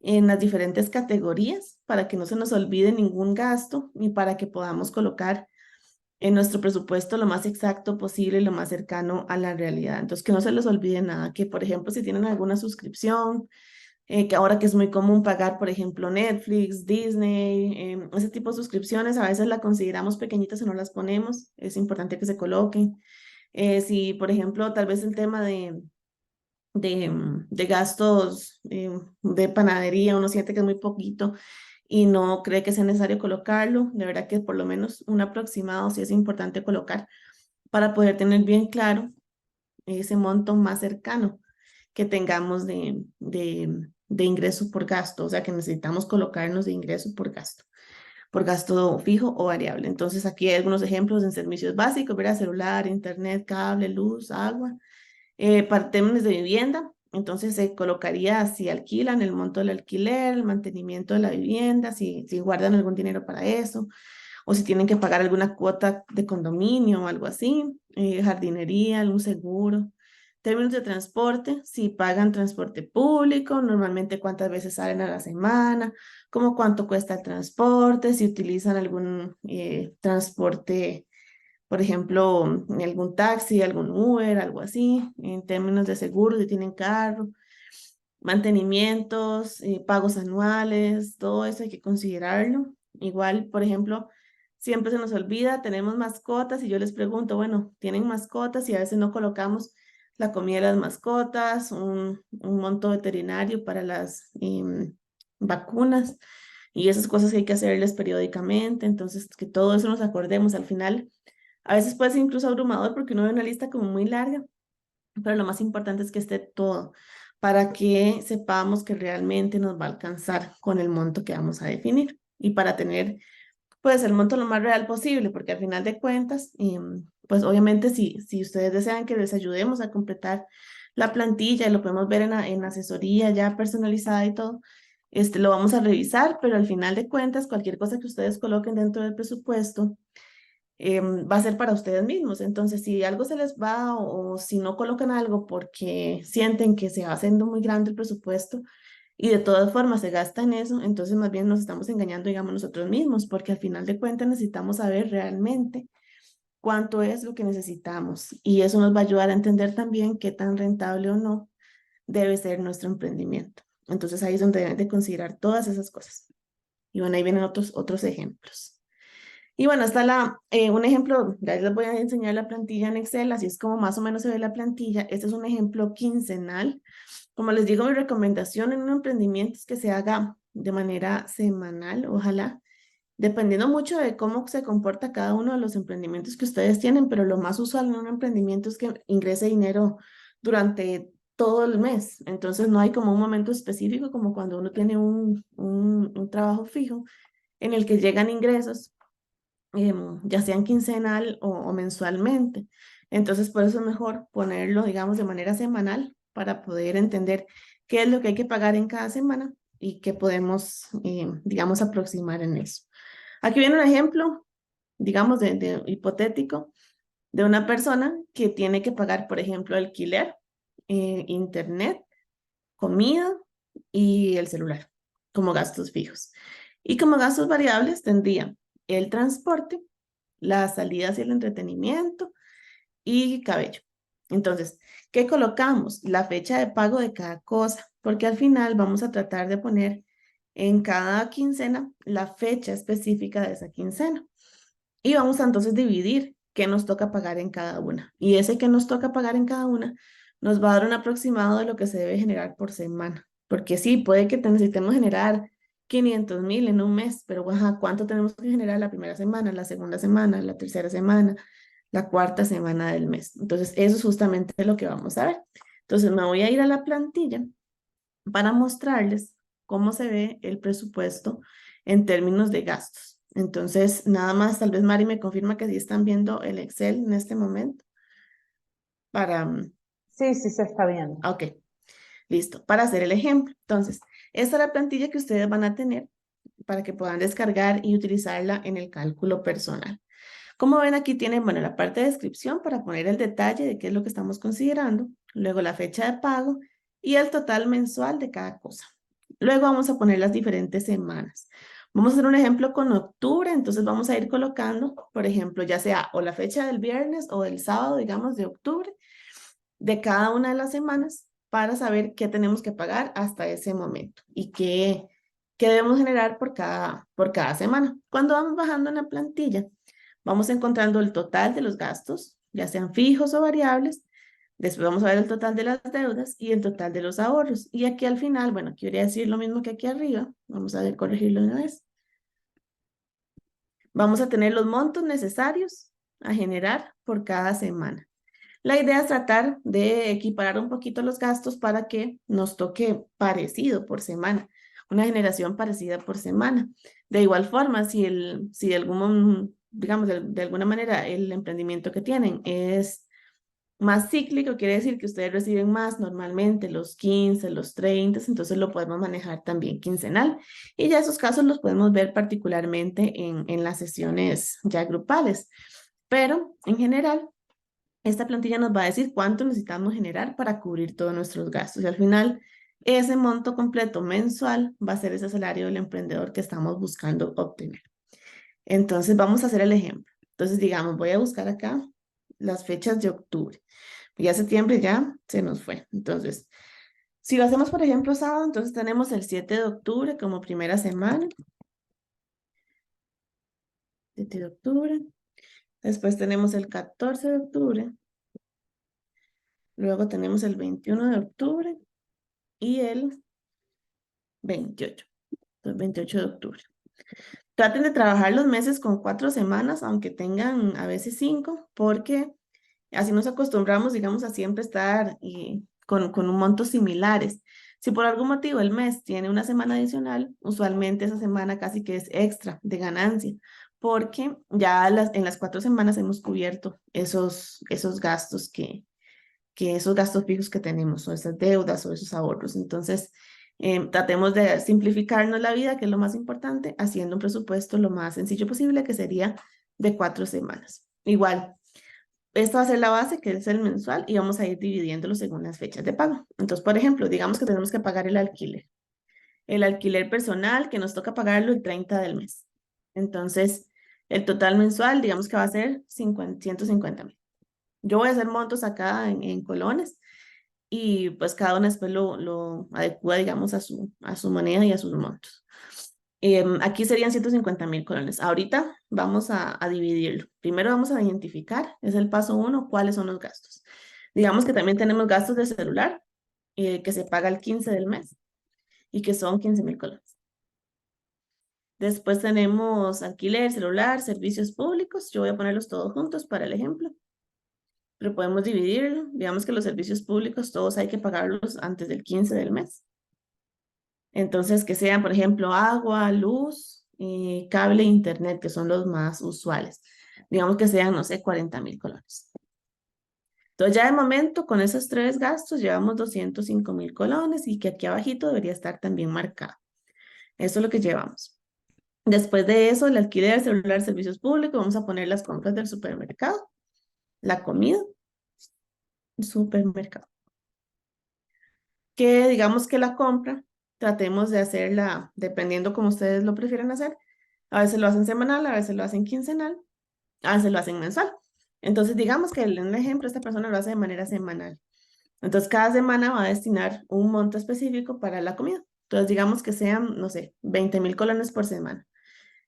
en las diferentes categorías para que no se nos olvide ningún gasto y para que podamos colocar en nuestro presupuesto lo más exacto posible y lo más cercano a la realidad. Entonces, que no se les olvide nada, que por ejemplo, si tienen alguna suscripción, que ahora que es muy común pagar, por ejemplo, Netflix, Disney, ese tipo de suscripciones, a veces la consideramos pequeñitas y no las ponemos, es importante que se coloquen. Si, por ejemplo, tal vez el tema de gastos de panadería, uno siente que es muy poquito y no cree que sea necesario colocarlo, de verdad que por lo menos un aproximado sí es importante colocar para poder tener bien claro ese monto más cercano que tengamos de ingreso por gasto, o sea que necesitamos colocarnos de ingreso por gasto fijo o variable. Entonces aquí hay algunos ejemplos en servicios básicos, ¿verdad? Celular, internet, cable, luz, agua. Para términos de vivienda, entonces se colocaría si alquilan el monto del alquiler, el mantenimiento de la vivienda, si guardan algún dinero para eso, o si tienen que pagar alguna cuota de condominio o algo así, jardinería, algún seguro. Términos de transporte, si pagan transporte público, normalmente cuántas veces salen a la semana, como cuánto cuesta el transporte, si utilizan algún transporte, por ejemplo, algún taxi, algún Uber, algo así, en términos de seguro, si tienen carro, mantenimientos, pagos anuales, todo eso hay que considerarlo. Igual, por ejemplo, siempre se nos olvida, tenemos mascotas y yo les pregunto, bueno, ¿tienen mascotas? Y a veces no colocamos la comida de las mascotas, un monto veterinario para las vacunas y esas cosas que hay que hacerles periódicamente. Entonces, que todo eso nos acordemos al final. A veces puede ser incluso abrumador porque uno ve una lista como muy larga, pero lo más importante es que esté todo para que sepamos que realmente nos va a alcanzar con el monto que vamos a definir y para tener pues el monto lo más real posible, porque al final de cuentas, pues obviamente si ustedes desean que les ayudemos a completar la plantilla, y lo podemos ver en asesoría ya personalizada y todo, lo vamos a revisar, pero al final de cuentas, cualquier cosa que ustedes coloquen dentro del presupuesto, va a ser para ustedes mismos. Entonces, si algo se les va o si no colocan algo porque sienten que se va haciendo muy grande el presupuesto y de todas formas se gasta en eso, entonces más bien nos estamos engañando, digamos, nosotros mismos, porque al final de cuentas necesitamos saber realmente cuánto es lo que necesitamos y eso nos va a ayudar a entender también qué tan rentable o no debe ser nuestro emprendimiento. Entonces ahí es donde deben de considerar todas esas cosas. Y bueno, ahí vienen otros ejemplos. Y bueno, está un ejemplo, ya les voy a enseñar la plantilla en Excel, así es como más o menos se ve la plantilla. Este es un ejemplo quincenal. Como les digo, mi recomendación en un emprendimiento es que se haga de manera semanal, ojalá, dependiendo mucho de cómo se comporta cada uno de los emprendimientos que ustedes tienen, pero lo más usual en un emprendimiento es que ingrese dinero durante todo el mes. Entonces no hay como un momento específico como cuando uno tiene un trabajo fijo en el que llegan ingresos ya sean quincenal o mensualmente. Entonces, por eso es mejor ponerlo, digamos, de manera semanal para poder entender qué es lo que hay que pagar en cada semana y qué podemos, digamos, aproximar en eso. Aquí viene un ejemplo, digamos, de hipotético de una persona que tiene que pagar, por ejemplo, alquiler, internet, comida y el celular como gastos fijos. Y como gastos variables tendría el transporte, las salidas y el entretenimiento y cabello. Entonces, ¿qué colocamos? La fecha de pago de cada cosa, porque al final vamos a tratar de poner en cada quincena la fecha específica de esa quincena. Y vamos a entonces dividir qué nos toca pagar en cada una. Y ese que nos toca pagar en cada una nos va a dar un aproximado de lo que se debe generar por semana. Porque sí, puede que necesitemos generar 500,000 en un mes, pero ajá, ¿cuánto tenemos que generar la primera semana, la segunda semana, la tercera semana, la cuarta semana del mes? Entonces, eso es justamente lo que vamos a ver. Entonces, me voy a ir a la plantilla para mostrarles cómo se ve el presupuesto en términos de gastos. Entonces, nada más, tal vez Mari me confirma que sí están viendo el Excel en este momento para, Sí, sí se está viendo. ok, listo, para hacer el ejemplo. Entonces, esta es la plantilla que ustedes van a tener para que puedan descargar y utilizarla en el cálculo personal. Como ven, aquí tienen, bueno, la parte de descripción para poner el detalle de qué es lo que estamos considerando, luego la fecha de pago y el total mensual de cada cosa. Luego vamos a poner las diferentes semanas. Vamos a hacer un ejemplo con octubre, entonces vamos a ir colocando, por ejemplo, ya sea o la fecha del viernes o del sábado, digamos, de octubre, de cada una de las semanas para saber qué tenemos que pagar hasta ese momento y qué debemos generar por cada semana. Cuando vamos bajando en la plantilla, vamos encontrando el total de los gastos, ya sean fijos o variables. Después vamos a ver el total de las deudas y el total de los ahorros. Y aquí al final, bueno, quiero decir lo mismo que aquí arriba. Vamos a ver, corregirlo de una vez. Vamos a tener los montos necesarios a generar por cada semana. La idea es tratar de equiparar un poquito los gastos para que nos toque parecido por semana, una generación parecida por semana. De igual forma, si de algún, digamos, de alguna manera el emprendimiento que tienen es más cíclico, quiere decir que ustedes reciben más normalmente los 15, los 30, entonces lo podemos manejar también quincenal. Y ya esos casos los podemos ver particularmente en las sesiones ya grupales. Pero en general, esta plantilla nos va a decir cuánto necesitamos generar para cubrir todos nuestros gastos. Y al final, ese monto completo mensual va a ser ese salario del emprendedor que estamos buscando obtener. Entonces, vamos a hacer el ejemplo. Entonces, digamos, voy a buscar acá las fechas de octubre. Ya septiembre ya se nos fue. Entonces, si lo hacemos, por ejemplo, sábado, entonces tenemos el 7 de octubre como primera semana. 7 de octubre. Después tenemos el 14 de octubre. Luego tenemos el 21 de octubre y el 28. Entonces, 28 de octubre. Traten de trabajar los meses con 4 semanas, aunque tengan a veces 5, porque así nos acostumbramos, digamos, a siempre estar con un montos similares. Si por algún motivo el mes tiene una semana adicional, usualmente esa semana casi que es extra de ganancia, porque ya en las 4 semanas hemos cubierto esos gastos que esos gastos fijos que tenemos, o esas deudas o esos ahorros. Entonces, tratemos de simplificarnos la vida, que es lo más importante, haciendo un presupuesto lo más sencillo posible, que sería de 4 semanas. Igual, esta va a ser la base, que es el mensual, y vamos a ir dividiéndolo según las fechas de pago. Entonces, por ejemplo, digamos que tenemos que pagar el alquiler. El alquiler personal, que nos toca pagarlo el 30 del mes. Entonces, el total mensual, digamos que va a ser 150,000. Yo voy a hacer montos acá en colones y pues cada una después lo adecua, digamos, a su moneda y a sus montos. Aquí serían 150,000 colones. Ahorita vamos a dividirlo. Primero vamos a identificar, es el paso 1, cuáles son los gastos. Digamos que también tenemos gastos de celular, que se paga el 15 del mes y que son 15,000 colones. Después tenemos alquiler, celular, servicios públicos. Yo voy a ponerlos todos juntos para el ejemplo, pero podemos dividirlo. Digamos que los servicios públicos todos hay que pagarlos antes del 15 del mes. Entonces, que sean, por ejemplo, agua, luz, cable e internet, que son los más usuales. Digamos que sean, no sé, 40,000 colones. Entonces, ya de momento, con esos 3 gastos, llevamos 205,000 colones y que aquí abajito debería estar también marcado. Eso es lo que llevamos. Después de eso, el alquiler, celular, servicios públicos, vamos a poner las compras del supermercado, la comida, el supermercado. Que digamos que la compra, tratemos de hacerla dependiendo como ustedes lo prefieren hacer. A veces lo hacen semanal, a veces lo hacen quincenal, a veces lo hacen mensual. Entonces, digamos que en un ejemplo, esta persona lo hace de manera semanal. Entonces, cada semana va a destinar un monto específico para la comida. Entonces, digamos que sean, no sé, 20,000 colones por semana.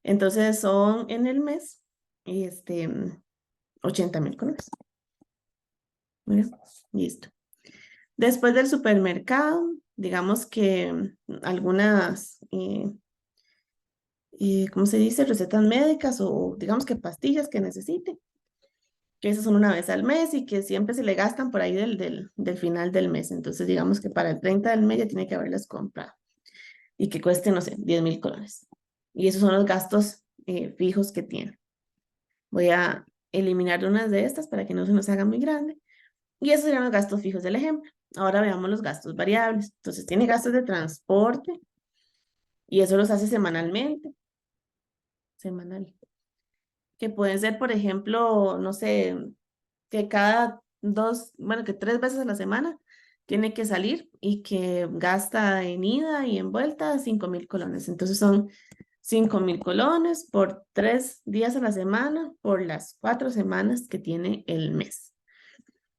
Entonces, son en el mes, 80,000 colones. Mira, listo. Después del supermercado, digamos que algunas, ¿cómo se dice? Recetas médicas o digamos que pastillas que necesite, que esas son una vez al mes y que siempre se le gastan por ahí del final del mes. Entonces, digamos que para el 30 del mes ya tiene que haberlas comprado y que cueste, no sé, 10.000 colones. Y esos son los gastos fijos que tiene. Voy a eliminar unas de estas para que no se nos haga muy grande. Y esos serían los gastos fijos del ejemplo. Ahora veamos los gastos variables. Entonces, tiene gastos de transporte y eso los hace semanalmente. Semanal. Que pueden ser, por ejemplo, no sé, que cada dos, bueno, que 3 veces a la semana tiene que salir y que gasta en ida y en vuelta 5.000 colones. Entonces son 5.000 colones por 3 días a la semana por las 4 semanas que tiene el mes.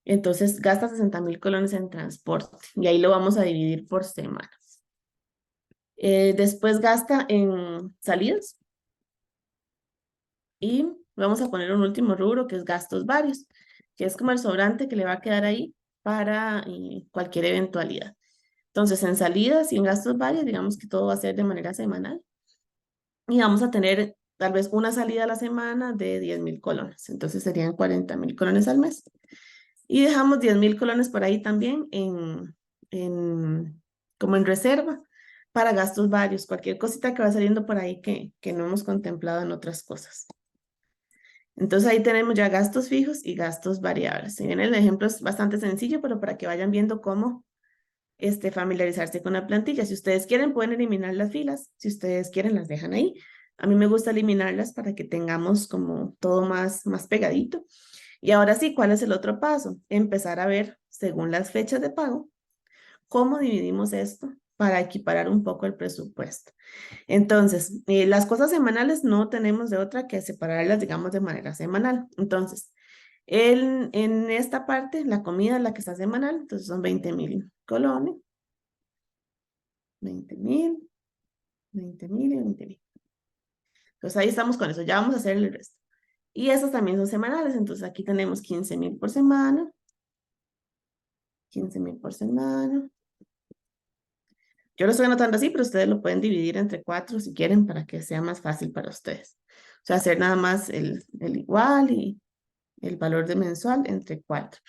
Entonces gasta 60.000 colones en transporte y ahí lo vamos a dividir por semanas. Después gasta en salidas y vamos a poner un último rubro que es gastos varios, que es como el sobrante que le va a quedar ahí para cualquier eventualidad. Entonces, en salidas y en gastos varios, digamos que todo va a ser de manera semanal y vamos a tener tal vez una salida a la semana de 10.000 colones. Entonces, serían 40.000 colones al mes. Y dejamos 10.000 colones por ahí también como en reserva para gastos varios, cualquier cosita que va saliendo por ahí que no hemos contemplado en otras cosas. Entonces ahí tenemos ya gastos fijos y gastos variables. Si bien el ejemplo es bastante sencillo, pero para que vayan viendo cómo familiarizarse con la plantilla. Si ustedes quieren, pueden eliminar las filas. Si ustedes quieren, las dejan ahí. A mí me gusta eliminarlas para que tengamos como todo más pegadito. Y ahora sí, ¿cuál es el otro paso? Empezar a ver, según las fechas de pago, cómo dividimos esto para equiparar un poco el presupuesto. Entonces, las cosas semanales no tenemos de otra que separarlas, digamos, de manera semanal. Entonces, en esta parte, la comida es la que está semanal, entonces son 20.000 colones, 20.000, 20.000 y 20.000. Entonces ahí estamos con eso, ya vamos a hacer el resto. Y esas también son semanales, entonces aquí tenemos 15.000 por semana, 15.000 por semana. Yo lo estoy anotando así, pero ustedes lo pueden dividir entre 4 si quieren para que sea más fácil para ustedes. O sea, hacer nada más el igual y el valor de mensual entre 4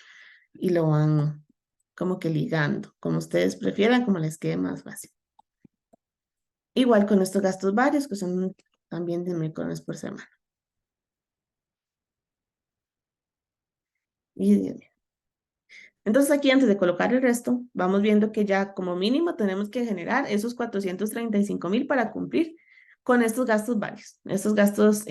y lo van como que ligando, como ustedes prefieran, como les quede más fácil. Igual con estos gastos varios, que son también 10.000 colones por semana. Y 10.000. Entonces aquí antes de colocar el resto, vamos viendo que ya como mínimo tenemos que generar esos 435.000 para cumplir con estos gastos varios, estos gastos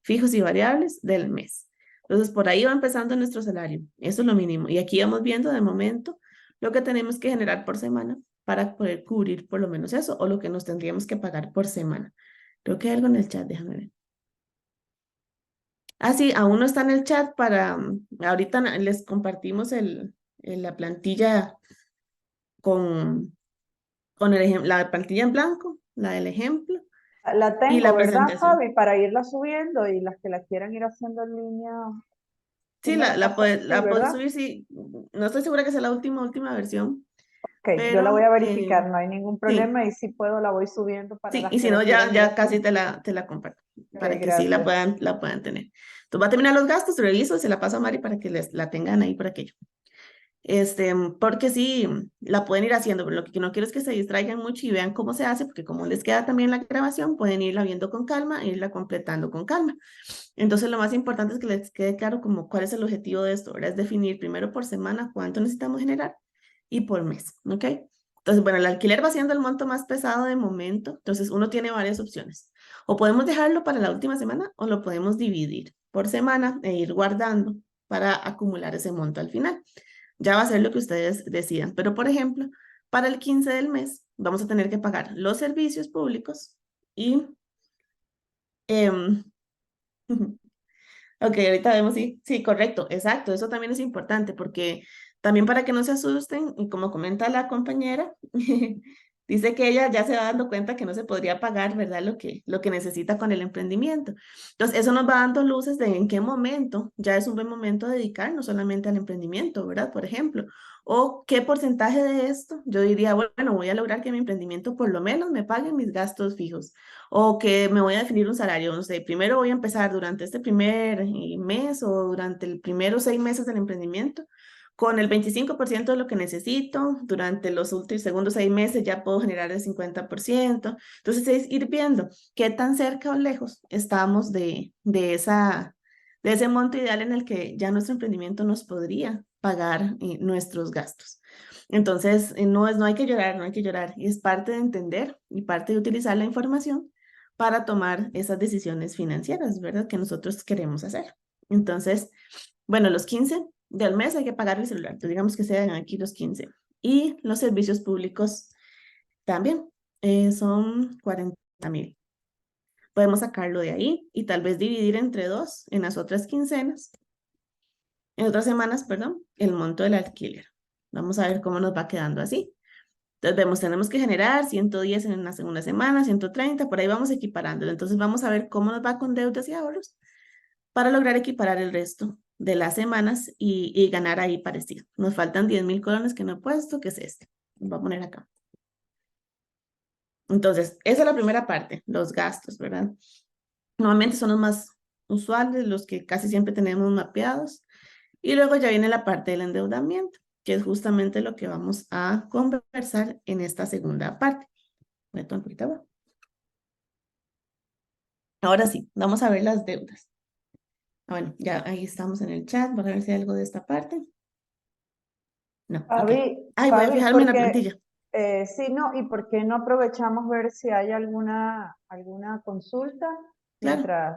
fijos y variables del mes. Entonces por ahí va empezando nuestro salario, eso es lo mínimo. Y aquí vamos viendo de momento lo que tenemos que generar por semana para poder cubrir por lo menos eso o lo que nos tendríamos que pagar por semana. Creo que hay algo en el chat, déjame ver. Ah, sí, aún no está en el chat para, ahorita les compartimos la plantilla con, la plantilla en blanco, la del ejemplo La y tengo, la ¿verdad, presentación. Fabi? Para irla subiendo y las que la quieran ir haciendo en línea, tú Sí, me la pasas, sí, la puedes ¿verdad? subir, sí. No estoy segura que sea la última versión, Ok, yo la voy pero a verificar, no hay ningún sí, problema y si puedo la voy subiendo para sí. las Y que si la no, quieran ir ya casi haciendo. te la comparto Ok, para que sí gracias. la puedan tener. Entonces va a terminar los gastos, reviso, se la paso a Mari para que la tengan ahí por aquello. Porque sí, la pueden ir haciendo, pero lo que no quiero es que se distraigan mucho y vean cómo se hace, porque como les queda también la grabación, pueden irla viendo con calma e irla completando con calma. Entonces, lo más importante es que les quede claro como cuál es el objetivo de esto, ¿verdad? Es definir primero por semana cuánto necesitamos generar y por mes, ¿ok? Entonces, bueno, el alquiler va siendo el monto más pesado de momento, entonces uno tiene varias opciones. O podemos dejarlo para la última semana o lo podemos dividir por semana e ir guardando para acumular ese monto al final. Ya va a ser lo que ustedes decidan. Pero, por ejemplo, para el 15 del mes vamos a tener que pagar los servicios públicos y... em, ok, ahorita vemos, sí, sí, correcto, exacto. Eso también es importante porque también para que no se asusten, y como comenta la compañera, dice que ella ya se va dando cuenta que no se podría pagar, ¿verdad? Lo que necesita con el emprendimiento. Entonces, eso nos va dando luces de en qué momento ya es un buen momento de dedicarnos solamente al emprendimiento, ¿verdad? Por ejemplo, o qué porcentaje de esto yo diría, bueno, voy a lograr que mi emprendimiento por lo menos me pague mis gastos fijos, o que me voy a definir un salario, no sé, primero voy a empezar durante este primer mes o durante el primero 6 meses del emprendimiento con el 25% de lo que necesito, durante los últimos segundos 6 meses ya puedo generar el 50%. Entonces es ir viendo qué tan cerca o lejos estamos de ese monto ideal en el que ya nuestro emprendimiento nos podría pagar nuestros gastos. Entonces, no hay que llorar, no hay que llorar. Y es parte de entender y parte de utilizar la información para tomar esas decisiones financieras, ¿verdad? Que nosotros queremos hacer. Entonces, bueno, los 15 del mes hay que pagar el celular. Entonces, digamos que sean aquí los 15. Y los servicios públicos también son 40,000. Podemos sacarlo de ahí y tal vez dividir entre dos en las otras quincenas, en otras semanas, perdón, el monto del alquiler. Vamos a ver cómo nos va quedando así. Entonces vemos, tenemos que generar 110 en la segunda semana, 130, por ahí vamos equiparándolo. Entonces vamos a ver cómo nos va con deudas y ahorros para lograr equiparar el resto de las semanas y ganar ahí parecido. Nos faltan 10,000 colones que no he puesto, que es este. Lo voy a poner acá. Entonces, esa es la primera parte, los gastos, ¿verdad? Normalmente son los más usuales, los que casi siempre tenemos mapeados. Y luego ya viene la parte del endeudamiento, que es justamente lo que vamos a conversar en esta segunda parte. Voy a tomar un poquito de agua. Ahora sí, vamos a ver las deudas. Bueno, ya ahí estamos en el chat. Voy a ver si hay algo de esta parte. No, ok. Ay, voy a Fabi, fijarme en la porque plantilla. sí, no, ¿y por qué no aprovechamos ver si hay alguna consulta? Claro, Mientras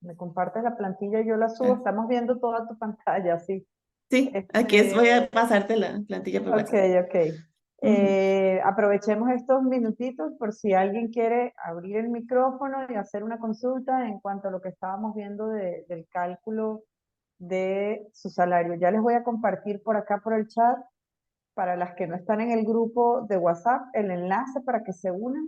me compartes la plantilla, yo la subo, claro. estamos viendo toda tu pantalla, sí. Sí, aquí es, voy a Este, pasarte la plantilla por ok, WhatsApp. ok. Ujú, Aprovechemos estos minutitos por si alguien quiere abrir el micrófono y hacer una consulta en cuanto a lo que estábamos viendo del cálculo de su salario. Ya les voy a compartir por acá por el chat, para las que no están en el grupo de WhatsApp, el enlace para que se unan.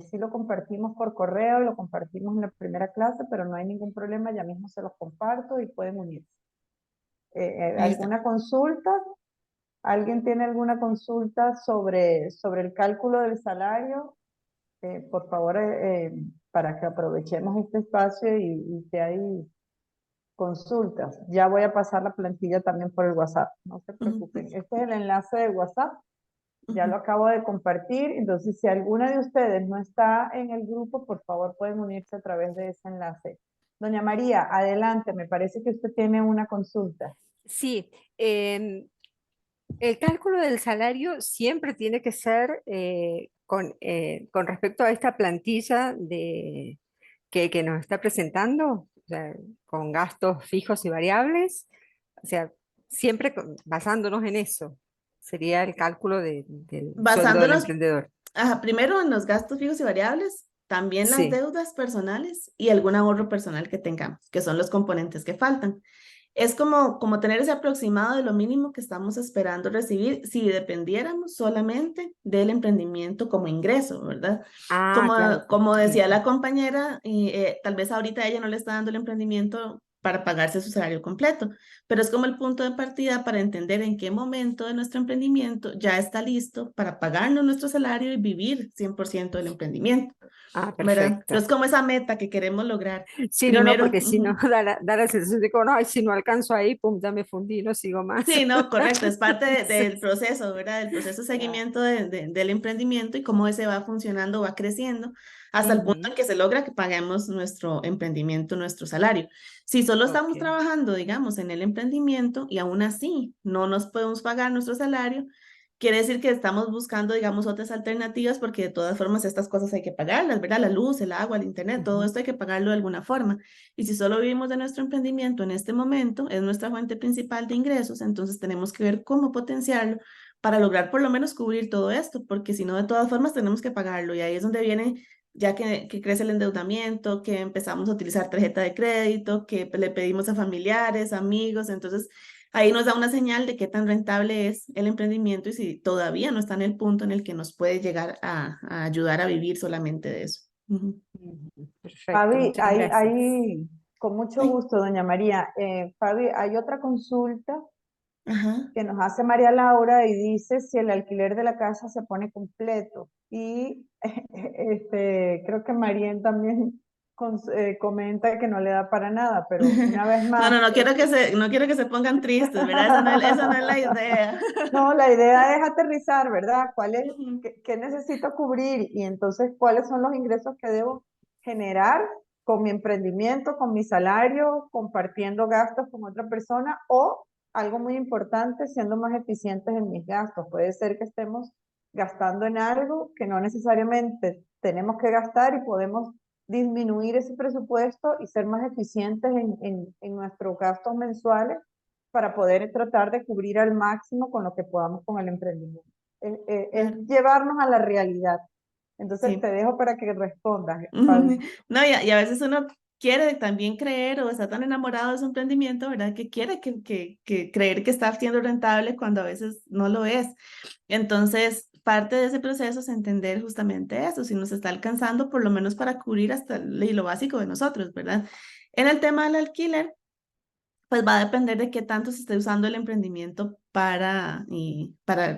Sí lo compartimos por correo, lo compartimos en la primera clase, pero no hay ningún problema, ya mismo se los comparto y pueden unirse. ahí está. ¿Alguna consulta? ¿Alguien tiene alguna consulta sobre el cálculo del salario? Por favor, para que aprovechemos este espacio y si hay consultas. Ya voy a pasar la plantilla también por el WhatsApp, no se Ujú, preocupen. Este es el enlace de WhatsApp, ya lo ujú. acabo de compartir, entonces si alguna de ustedes no está en el grupo, por favor pueden unirse a través de ese enlace. Doña María, adelante, me parece que usted tiene una consulta. Sí, el cálculo del salario siempre tiene que ser con respecto a esta plantilla que nos está presentando, o sea, con gastos fijos y variables, o sea, siempre basándonos en eso. Sería el cálculo del sueldo del Basándonos, emprendedor. primero en los gastos fijos y variables, también las Sí. deudas personales y algún ahorro personal que tengamos, que son los componentes que faltan. Es como tener ese aproximado de lo mínimo que estamos esperando recibir si dependiéramos solamente del emprendimiento como ingreso, ¿verdad? Ah, Como, claro. como decía Ujú. la compañera, tal vez ahorita ella no le está dando el emprendimiento para pagarse su salario completo, pero es como el punto de partida para entender en qué momento de nuestro emprendimiento ya está listo para pagarnos nuestro salario y vivir 100% del emprendimiento, Ah, ¿verdad? perfecto. Entonces, como esa meta que queremos lograr. Sí, no, Primero, porque si no, da la sensación de que, no, ay, si no alcanzo ahí, pum, ya me fundí, no sigo más. sí, no, correcto, es parte Sí, del proceso, ¿verdad? Del proceso de claro. seguimiento del emprendimiento y cómo ese va funcionando, va creciendo hasta el punto Ujú. en que se logra que paguemos nuestro emprendimiento, nuestro salario. Si solo estamos Ok. trabajando, digamos, en el emprendimiento y aún así no nos podemos pagar nuestro salario, quiere decir que estamos buscando, digamos, otras alternativas porque de todas formas estas cosas hay que pagarlas, ¿verdad? La luz, el agua, el internet, todo Ujú. esto hay que pagarlo de alguna forma. Y si solo vivimos de nuestro emprendimiento en este momento, es nuestra fuente principal de ingresos, entonces tenemos que ver cómo potenciarlo para lograr por lo menos cubrir todo esto, porque si no, de todas formas tenemos que pagarlo. Y ahí es donde viene, ya que crece el endeudamiento, que empezamos a utilizar tarjeta de crédito, que le pedimos a familiares, amigos, entonces ahí nos da una señal de qué tan rentable es el emprendimiento y si todavía no está en el punto en el que nos puede llegar a ayudar a vivir solamente de eso. Ujú. Perfecto, Fabi, muchas gracias. con mucho Ay, gusto, doña María. Fabi, hay otra consulta ajá. que nos hace María Laura y dice si el alquiler de la casa se pone completo. Y creo que María también comenta que no le da para nada, pero una vez No, más, no, no quiero que se pongan tristes, ¿verdad? Esa no es la idea. no, la idea es aterrizar, ¿verdad? Ujú. ¿Qué necesito cubrir? Y entonces, ¿cuáles son los ingresos que debo generar con mi emprendimiento, con mi salario, compartiendo gastos con otra persona o, algo muy importante, siendo más eficientes en mis gastos? Puede ser que estemos gastando en algo que no necesariamente tenemos que gastar y podemos disminuir ese presupuesto y ser más eficientes en nuestros gastos mensuales para poder tratar de cubrir al máximo con lo que podamos con el emprendimiento. Es Claro, llevarnos a la realidad. Entonces te sí. dejo para que respondas, Fabi. No, y a veces uno quiere también creer o está tan enamorado de su emprendimiento, ¿verdad? Que quiere que creer que está siendo rentable cuando a veces no lo es. Entonces, parte de ese proceso es entender justamente eso, si nos está alcanzando por lo menos para cubrir hasta lo básico de nosotros, ¿verdad? En el tema del alquiler, pues va a depender de qué tanto se esté usando el emprendimiento para,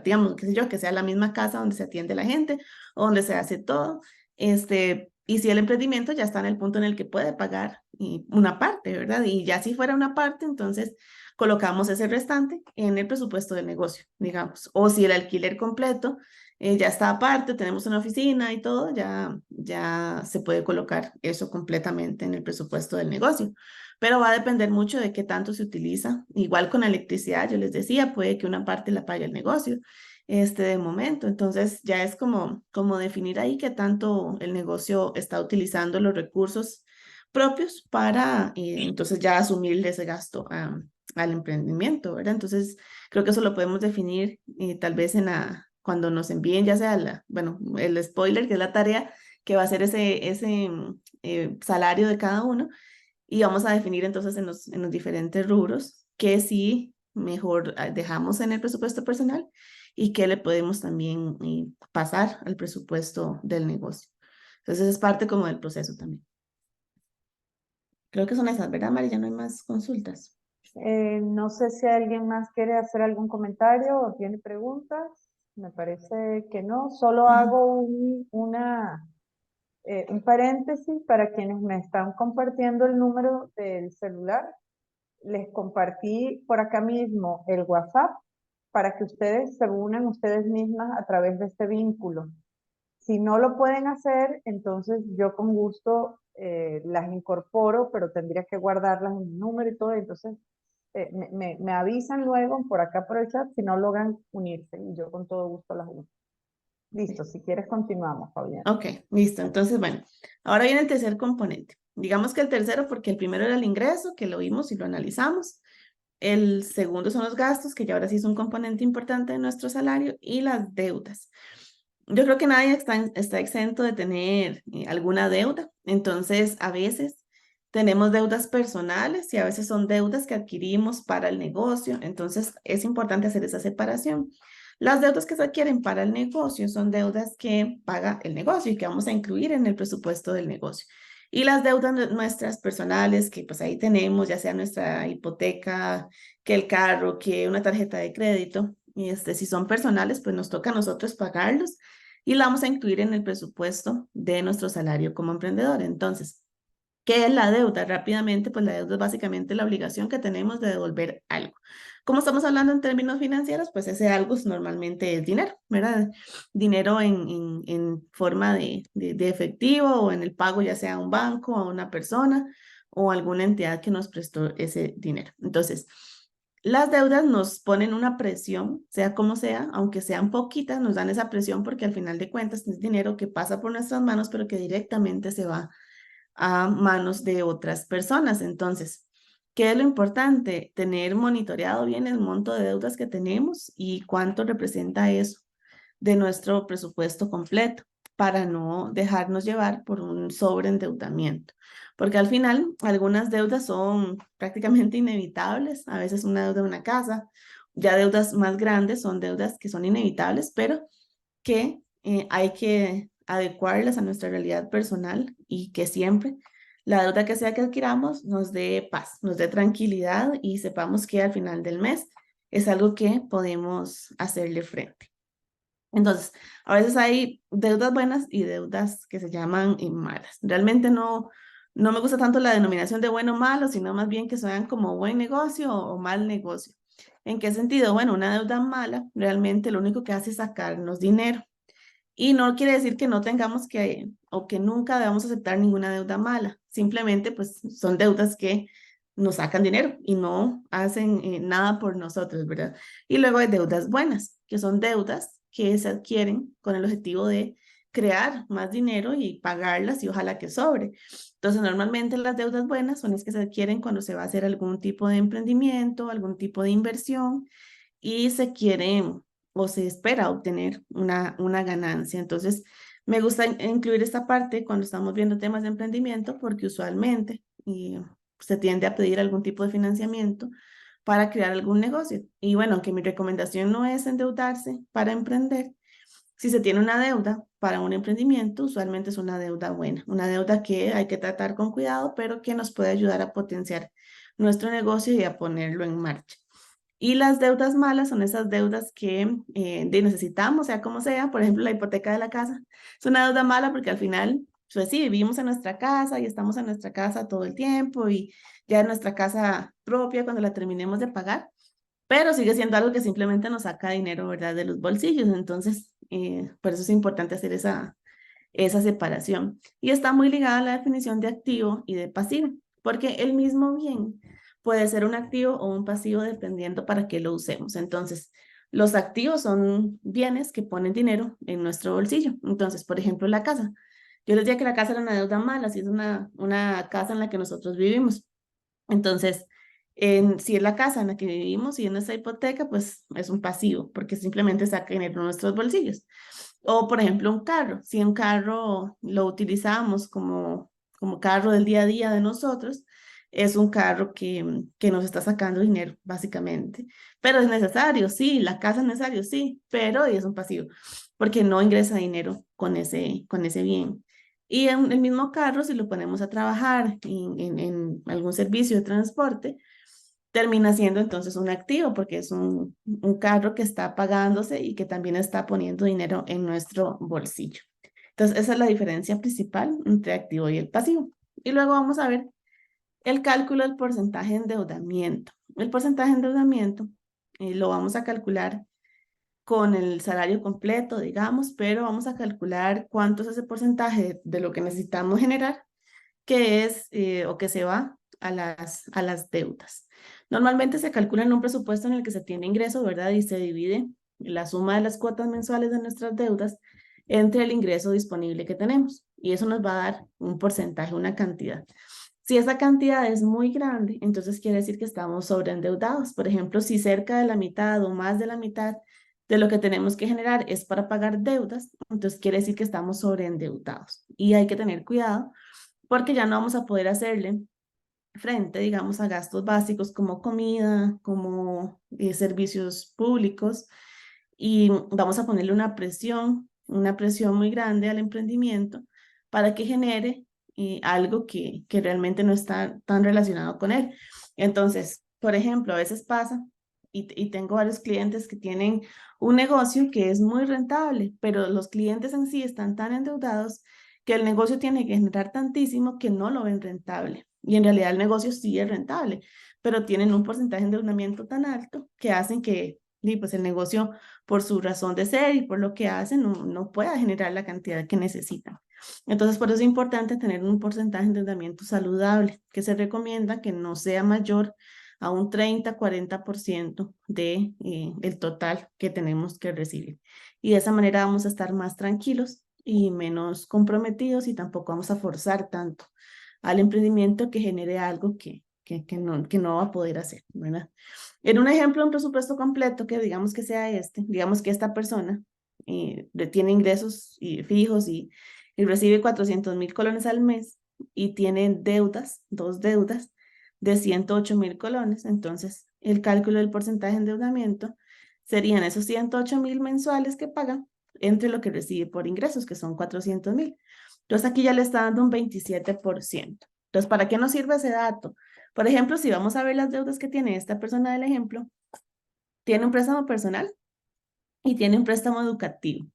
digamos, qué sé yo, que sea la misma casa donde se atiende la gente o donde se hace todo. Y si el emprendimiento ya está en el punto en el que puede pagar una parte, ¿verdad? Y ya si fuera una parte, entonces colocamos ese restante en el presupuesto del negocio, digamos. O si el alquiler completo ya está aparte, tenemos una oficina y todo, ya se puede colocar eso completamente en el presupuesto del negocio, pero va a depender mucho de qué tanto se utiliza. Igual con la electricidad, yo les decía, puede que una parte la pague el negocio, de momento. Entonces ya es como definir ahí qué tanto el negocio está utilizando los recursos propios para entonces ya asumirle ese gasto al emprendimiento, ¿verdad? Entonces creo que eso lo podemos definir tal vez cuando nos envíen ya sea bueno, el spoiler, que es la tarea que va a ser ese salario de cada uno y vamos a definir entonces en los diferentes rubros qué sí mejor dejamos en el presupuesto personal y qué le podemos también pasar al presupuesto del negocio. Entonces es parte como del proceso también. Creo que son esas, ¿verdad, Mari? Ya no hay más consultas. No sé si alguien más quiere hacer algún comentario o tiene preguntas. Me parece que no. Solo Ajá. hago un paréntesis para quienes me están compartiendo el número del celular. Les compartí por acá mismo el WhatsApp para que ustedes se unan ustedes mismas a través de este vínculo. Si no lo pueden hacer, entonces yo con gusto las incorporo, pero tendría que guardarlas en mi número y todo. Entonces me avisan luego por acá por el chat si no logran unirse y yo con todo gusto las uno. Listo, si quieres continuamos, Fabián. Ok, listo. Entonces, bueno, ahora viene el tercer componente. Digamos que el tercero, porque el primero era el ingreso, que lo vimos y lo analizamos. El segundo son los gastos, que ya ahora sí es un componente importante de nuestro salario, y las deudas. Yo creo que nadie está exento de tener alguna deuda. Entonces, a veces tenemos deudas personales y a veces son deudas que adquirimos para el negocio. Entonces, es importante hacer esa separación. Las deudas que se adquieren para el negocio son deudas que paga el negocio y que vamos a incluir en el presupuesto del negocio. Y las deudas nuestras personales, que pues ahí tenemos, ya sea nuestra hipoteca, que el carro, que una tarjeta de crédito, y si son personales, pues nos toca a nosotros pagarlos y la vamos a incluir en el presupuesto de nuestro salario como emprendedor. Entonces, ¿qué es la deuda? Rápidamente, pues la deuda es básicamente la obligación que tenemos de devolver algo. Como estamos hablando en términos financieros, pues ese algo normalmente es dinero, ¿verdad? Dinero en forma de efectivo o en el pago, ya sea a un banco, a una persona o alguna entidad que nos prestó ese dinero. Entonces, las deudas nos ponen una presión, sea como sea, aunque sean poquitas, nos dan esa presión porque al final de cuentas es dinero que pasa por nuestras manos, pero que directamente se va a manos de otras personas. Entonces, ¿qué es lo importante? Tener monitoreado bien el monto de deudas que tenemos y cuánto representa eso de nuestro presupuesto completo para no dejarnos llevar por un sobreendeudamiento. porque al final algunas deudas son prácticamente inevitables, a veces una deuda de una casa, ya deudas más grandes son deudas que son inevitables, pero que hay que adecuarlas a nuestra realidad personal y que siempre la deuda que sea que adquiramos nos dé paz, nos dé tranquilidad y sepamos que al final del mes es algo que podemos hacerle frente. Entonces, a veces hay deudas buenas y deudas que se llaman malas. Realmente no me gusta tanto la denominación de bueno o malo, sino más bien que sean como buen negocio o mal negocio. ¿En qué sentido? Bueno, una deuda mala realmente lo único que hace es sacarnos dinero. Y no quiere decir que no tengamos que o que nunca debamos aceptar ninguna deuda mala. Simplemente pues son deudas que nos sacan dinero y no hacen nada por nosotros, ¿verdad? Y luego hay deudas buenas, que son deudas que se adquieren con el objetivo de crear más dinero y pagarlas y ojalá que sobre. Entonces, normalmente las deudas buenas son las que se adquieren cuando se va a hacer algún tipo de emprendimiento, algún tipo de inversión y se quiere o se espera obtener una ganancia. Entonces, me gusta incluir esta parte cuando estamos viendo temas de emprendimiento porque usualmente se tiende a pedir algún tipo de financiamiento para crear algún negocio. Y bueno, aunque mi recomendación no es endeudarse para emprender, si se tiene una deuda para un emprendimiento, usualmente es una deuda buena, una deuda que hay que tratar con cuidado, pero que nos puede ayudar a potenciar nuestro negocio y a ponerlo en marcha. Y las deudas malas son esas deudas que necesitamos, sea como sea, por ejemplo, la hipoteca de la casa. Es una deuda mala porque al final, pues sí, vivimos en nuestra casa y estamos en nuestra casa todo el tiempo y ya en nuestra casa propia cuando la terminemos de pagar, pero sigue siendo algo que simplemente nos saca dinero, ¿verdad?, de los bolsillos. Entonces, por eso es importante hacer esa separación. Y está muy ligada a la definición de activo y de pasivo, porque el mismo bien puede ser un activo o un pasivo dependiendo para qué lo usemos. Entonces, los activos son bienes que ponen dinero en nuestro bolsillo. Entonces, por ejemplo, la casa. Yo les decía que la casa era una deuda mala, si es una casa en la que nosotros vivimos. Entonces, si es la casa en la que vivimos y en nuestra hipoteca, pues es un pasivo, porque simplemente saca dinero de nuestros bolsillos. O, por ejemplo, un carro. Si un carro lo utilizamos como carro del día a día de nosotros, es un carro que nos está sacando dinero, básicamente. Pero es necesario, sí, la casa es necesario, sí, pero es un pasivo, porque no ingresa dinero con ese bien. Y en el mismo carro, si lo ponemos a trabajar en algún servicio de transporte, termina siendo entonces un activo porque es un carro que está pagándose y que también está poniendo dinero en nuestro bolsillo. Entonces, esa es la diferencia principal entre activo y el pasivo. Y luego vamos a ver el cálculo del porcentaje de endeudamiento. El porcentaje de endeudamiento lo vamos a calcular con el salario completo, digamos, pero vamos a calcular cuánto es ese porcentaje de lo que necesitamos generar que es o que se va a las deudas. Normalmente se calcula en un presupuesto en el que se tiene ingreso, ¿verdad? Y se divide la suma de las cuotas mensuales de nuestras deudas entre el ingreso disponible que tenemos. Y eso nos va a dar un porcentaje, una cantidad. Si esa cantidad es muy grande, entonces quiere decir que estamos sobreendeudados. Por ejemplo, si cerca de la mitad o más de la mitad de lo que tenemos que generar es para pagar deudas, entonces quiere decir que estamos sobreendeudados. Y hay que tener cuidado porque ya no vamos a poder hacerle frente, digamos, a gastos básicos como comida, como servicios públicos, y vamos a ponerle una presión muy grande al emprendimiento para que genere algo que realmente no está tan relacionado con él. Entonces, por ejemplo, a veces pasa, y tengo varios clientes que tienen un negocio que es muy rentable, pero los clientes en sí están tan endeudados que el negocio tiene que generar tantísimo que no lo ven rentable. Y en realidad el negocio sí es rentable, pero tienen un porcentaje de endeudamiento tan alto que hacen que pues el negocio, por su razón de ser y por lo que hacen, no pueda generar la cantidad que necesitan. Entonces, por eso es importante tener un porcentaje de endeudamiento saludable, que se recomienda que no sea mayor a un 30-40% de el total que tenemos que recibir. Y de esa manera vamos a estar más tranquilos y menos comprometidos y tampoco vamos a forzar tanto al emprendimiento que genere algo que no va a poder hacer, ¿verdad? En un ejemplo, un presupuesto completo que digamos que sea digamos que esta persona tiene ingresos fijos y recibe 400,000 colones al mes, y tiene deudas, 2 deudas de 108.000 colones. Entonces, el cálculo del porcentaje de endeudamiento serían esos 108.000 mensuales que pagan entre lo que recibe por ingresos, que son 400.000. Entonces, aquí ya le está dando un 27%. Entonces, ¿para qué nos sirve ese dato? Por ejemplo, si vamos a ver las deudas que tiene esta persona del ejemplo, tiene un préstamo personal y tiene un préstamo educativo.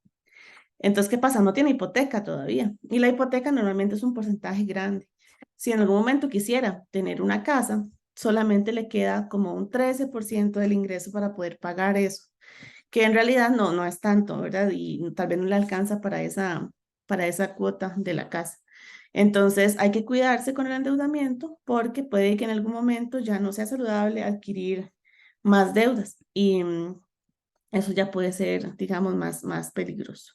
Entonces, ¿qué pasa? No tiene hipoteca todavía. Y la hipoteca normalmente es un porcentaje grande. Si en algún momento quisiera tener una casa, solamente le queda como un 13% del ingreso para poder pagar eso, que en realidad no es tanto, ¿verdad? Y tal vez no le alcanza para esa cuota de la casa. Entonces, hay que cuidarse con el endeudamiento porque puede que en algún momento ya no sea saludable adquirir más deudas y eso ya puede ser, digamos, más peligroso.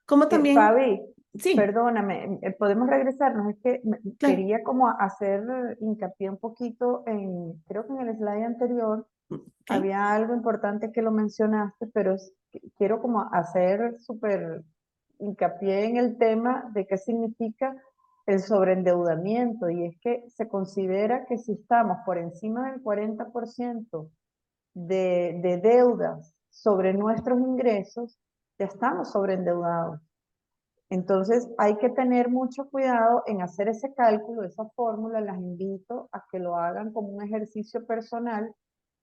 Como también, Fabi, sí, perdóname, ¿podemos regresarnos? Es que claro, quería como hacer hincapié un poquito creo que en el slide anterior ok. había algo importante que lo mencionaste, pero quiero como hacer súper hincapié en el tema de qué significa el sobreendeudamiento, y es que se considera que si estamos por encima del 40% de deudas sobre nuestros ingresos, ya estamos sobreendeudados. Entonces hay que tener mucho cuidado en hacer ese cálculo, esa fórmula. Las invito a que lo hagan como un ejercicio personal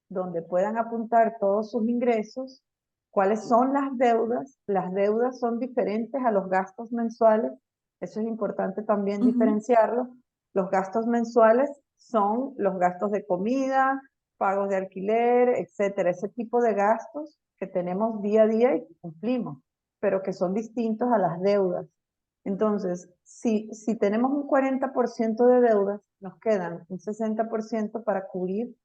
donde puedan apuntar todos sus ingresos, cuáles son las deudas son diferentes a los gastos mensuales, eso es importante también Ujú, diferenciarlo. Los gastos mensuales son los gastos de comida, pagos de alquiler, etcétera, ese tipo de gastos que tenemos día a día y que cumplimos, pero que son distintos a las deudas. Entonces, si tenemos un 40% de deudas, nos quedan un 60% para cubrir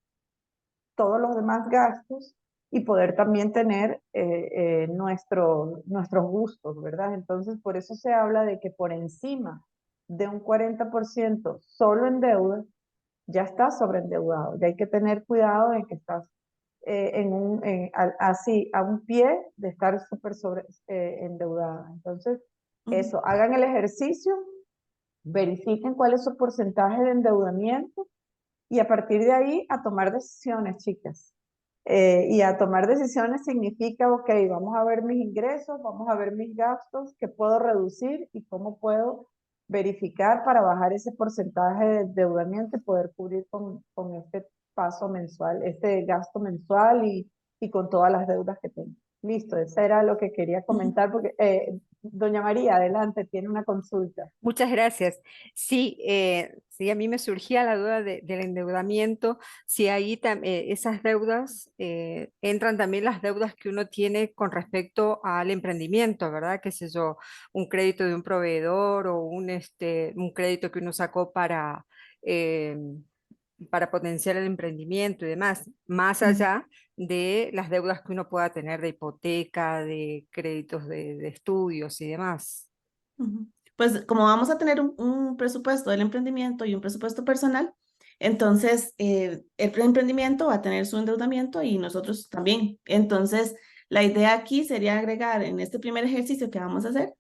todos los demás gastos y poder también tener nuestros gustos, ¿verdad? Entonces, por eso se habla de que por encima de un 40% solo en deuda, ya estás sobreendeudado. Ya hay que tener cuidado en que estás así, a un pie de estar súper sobre endeudada. Entonces, ujú, eso, hagan el ejercicio, verifiquen cuál es su porcentaje de endeudamiento y a partir de ahí a tomar decisiones, chicas. Y a tomar decisiones significa, ok, vamos a ver mis ingresos, vamos a ver mis gastos, qué puedo reducir y cómo puedo verificar para bajar ese porcentaje de endeudamiento y poder cubrir con este paso mensual, este gasto mensual y con todas las deudas que tengo. Listo, eso era lo que quería ujú, comentar porque, doña María, adelante, tiene una consulta. Muchas gracias. Sí, sí, a mí me surgía la duda del endeudamiento, si ahí esas deudas entran también las deudas que uno tiene con respecto al emprendimiento, ¿verdad? Qué sé yo, un crédito de un proveedor o un crédito que uno sacó eh, para potenciar el emprendimiento y demás, más ujú, allá de las deudas que uno pueda tener de hipoteca, de créditos de estudios y demás. ujú. Pues como vamos a tener un presupuesto del emprendimiento y un presupuesto personal, entonces el emprendimiento va a tener su endeudamiento y nosotros también. Entonces, la idea aquí sería agregar en este primer ejercicio que vamos a hacer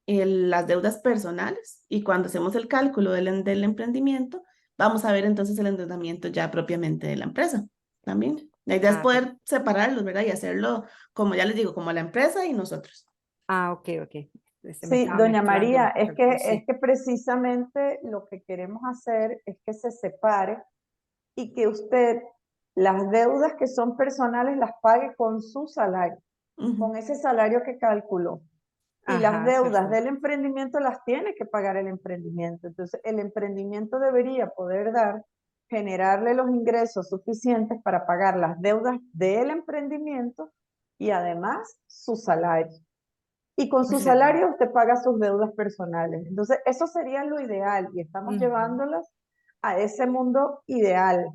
las deudas personales y cuando hacemos el cálculo del emprendimiento, vamos a ver entonces el endeudamiento ya propiamente de la empresa también. La idea es Ah, poder separarlos, ¿verdad? Y hacerlo, como ya les digo, como la empresa y nosotros. ok, ok. Me Sí, estaba doña mezclando María, los cálculos, es sí. que precisamente lo que queremos hacer es que se separe y que usted las deudas que son personales las pague con su salario, Ujú, con ese salario que calculó. Y las Ajá, deudas del perfecto. emprendimiento las tiene que pagar el emprendimiento. Entonces, el emprendimiento debería poder generarle los ingresos suficientes para pagar las deudas del emprendimiento y además su salario. Y con su Excelente. salario usted paga sus deudas personales. Entonces, eso sería lo ideal y estamos Ujú. llevándolas a ese mundo ideal,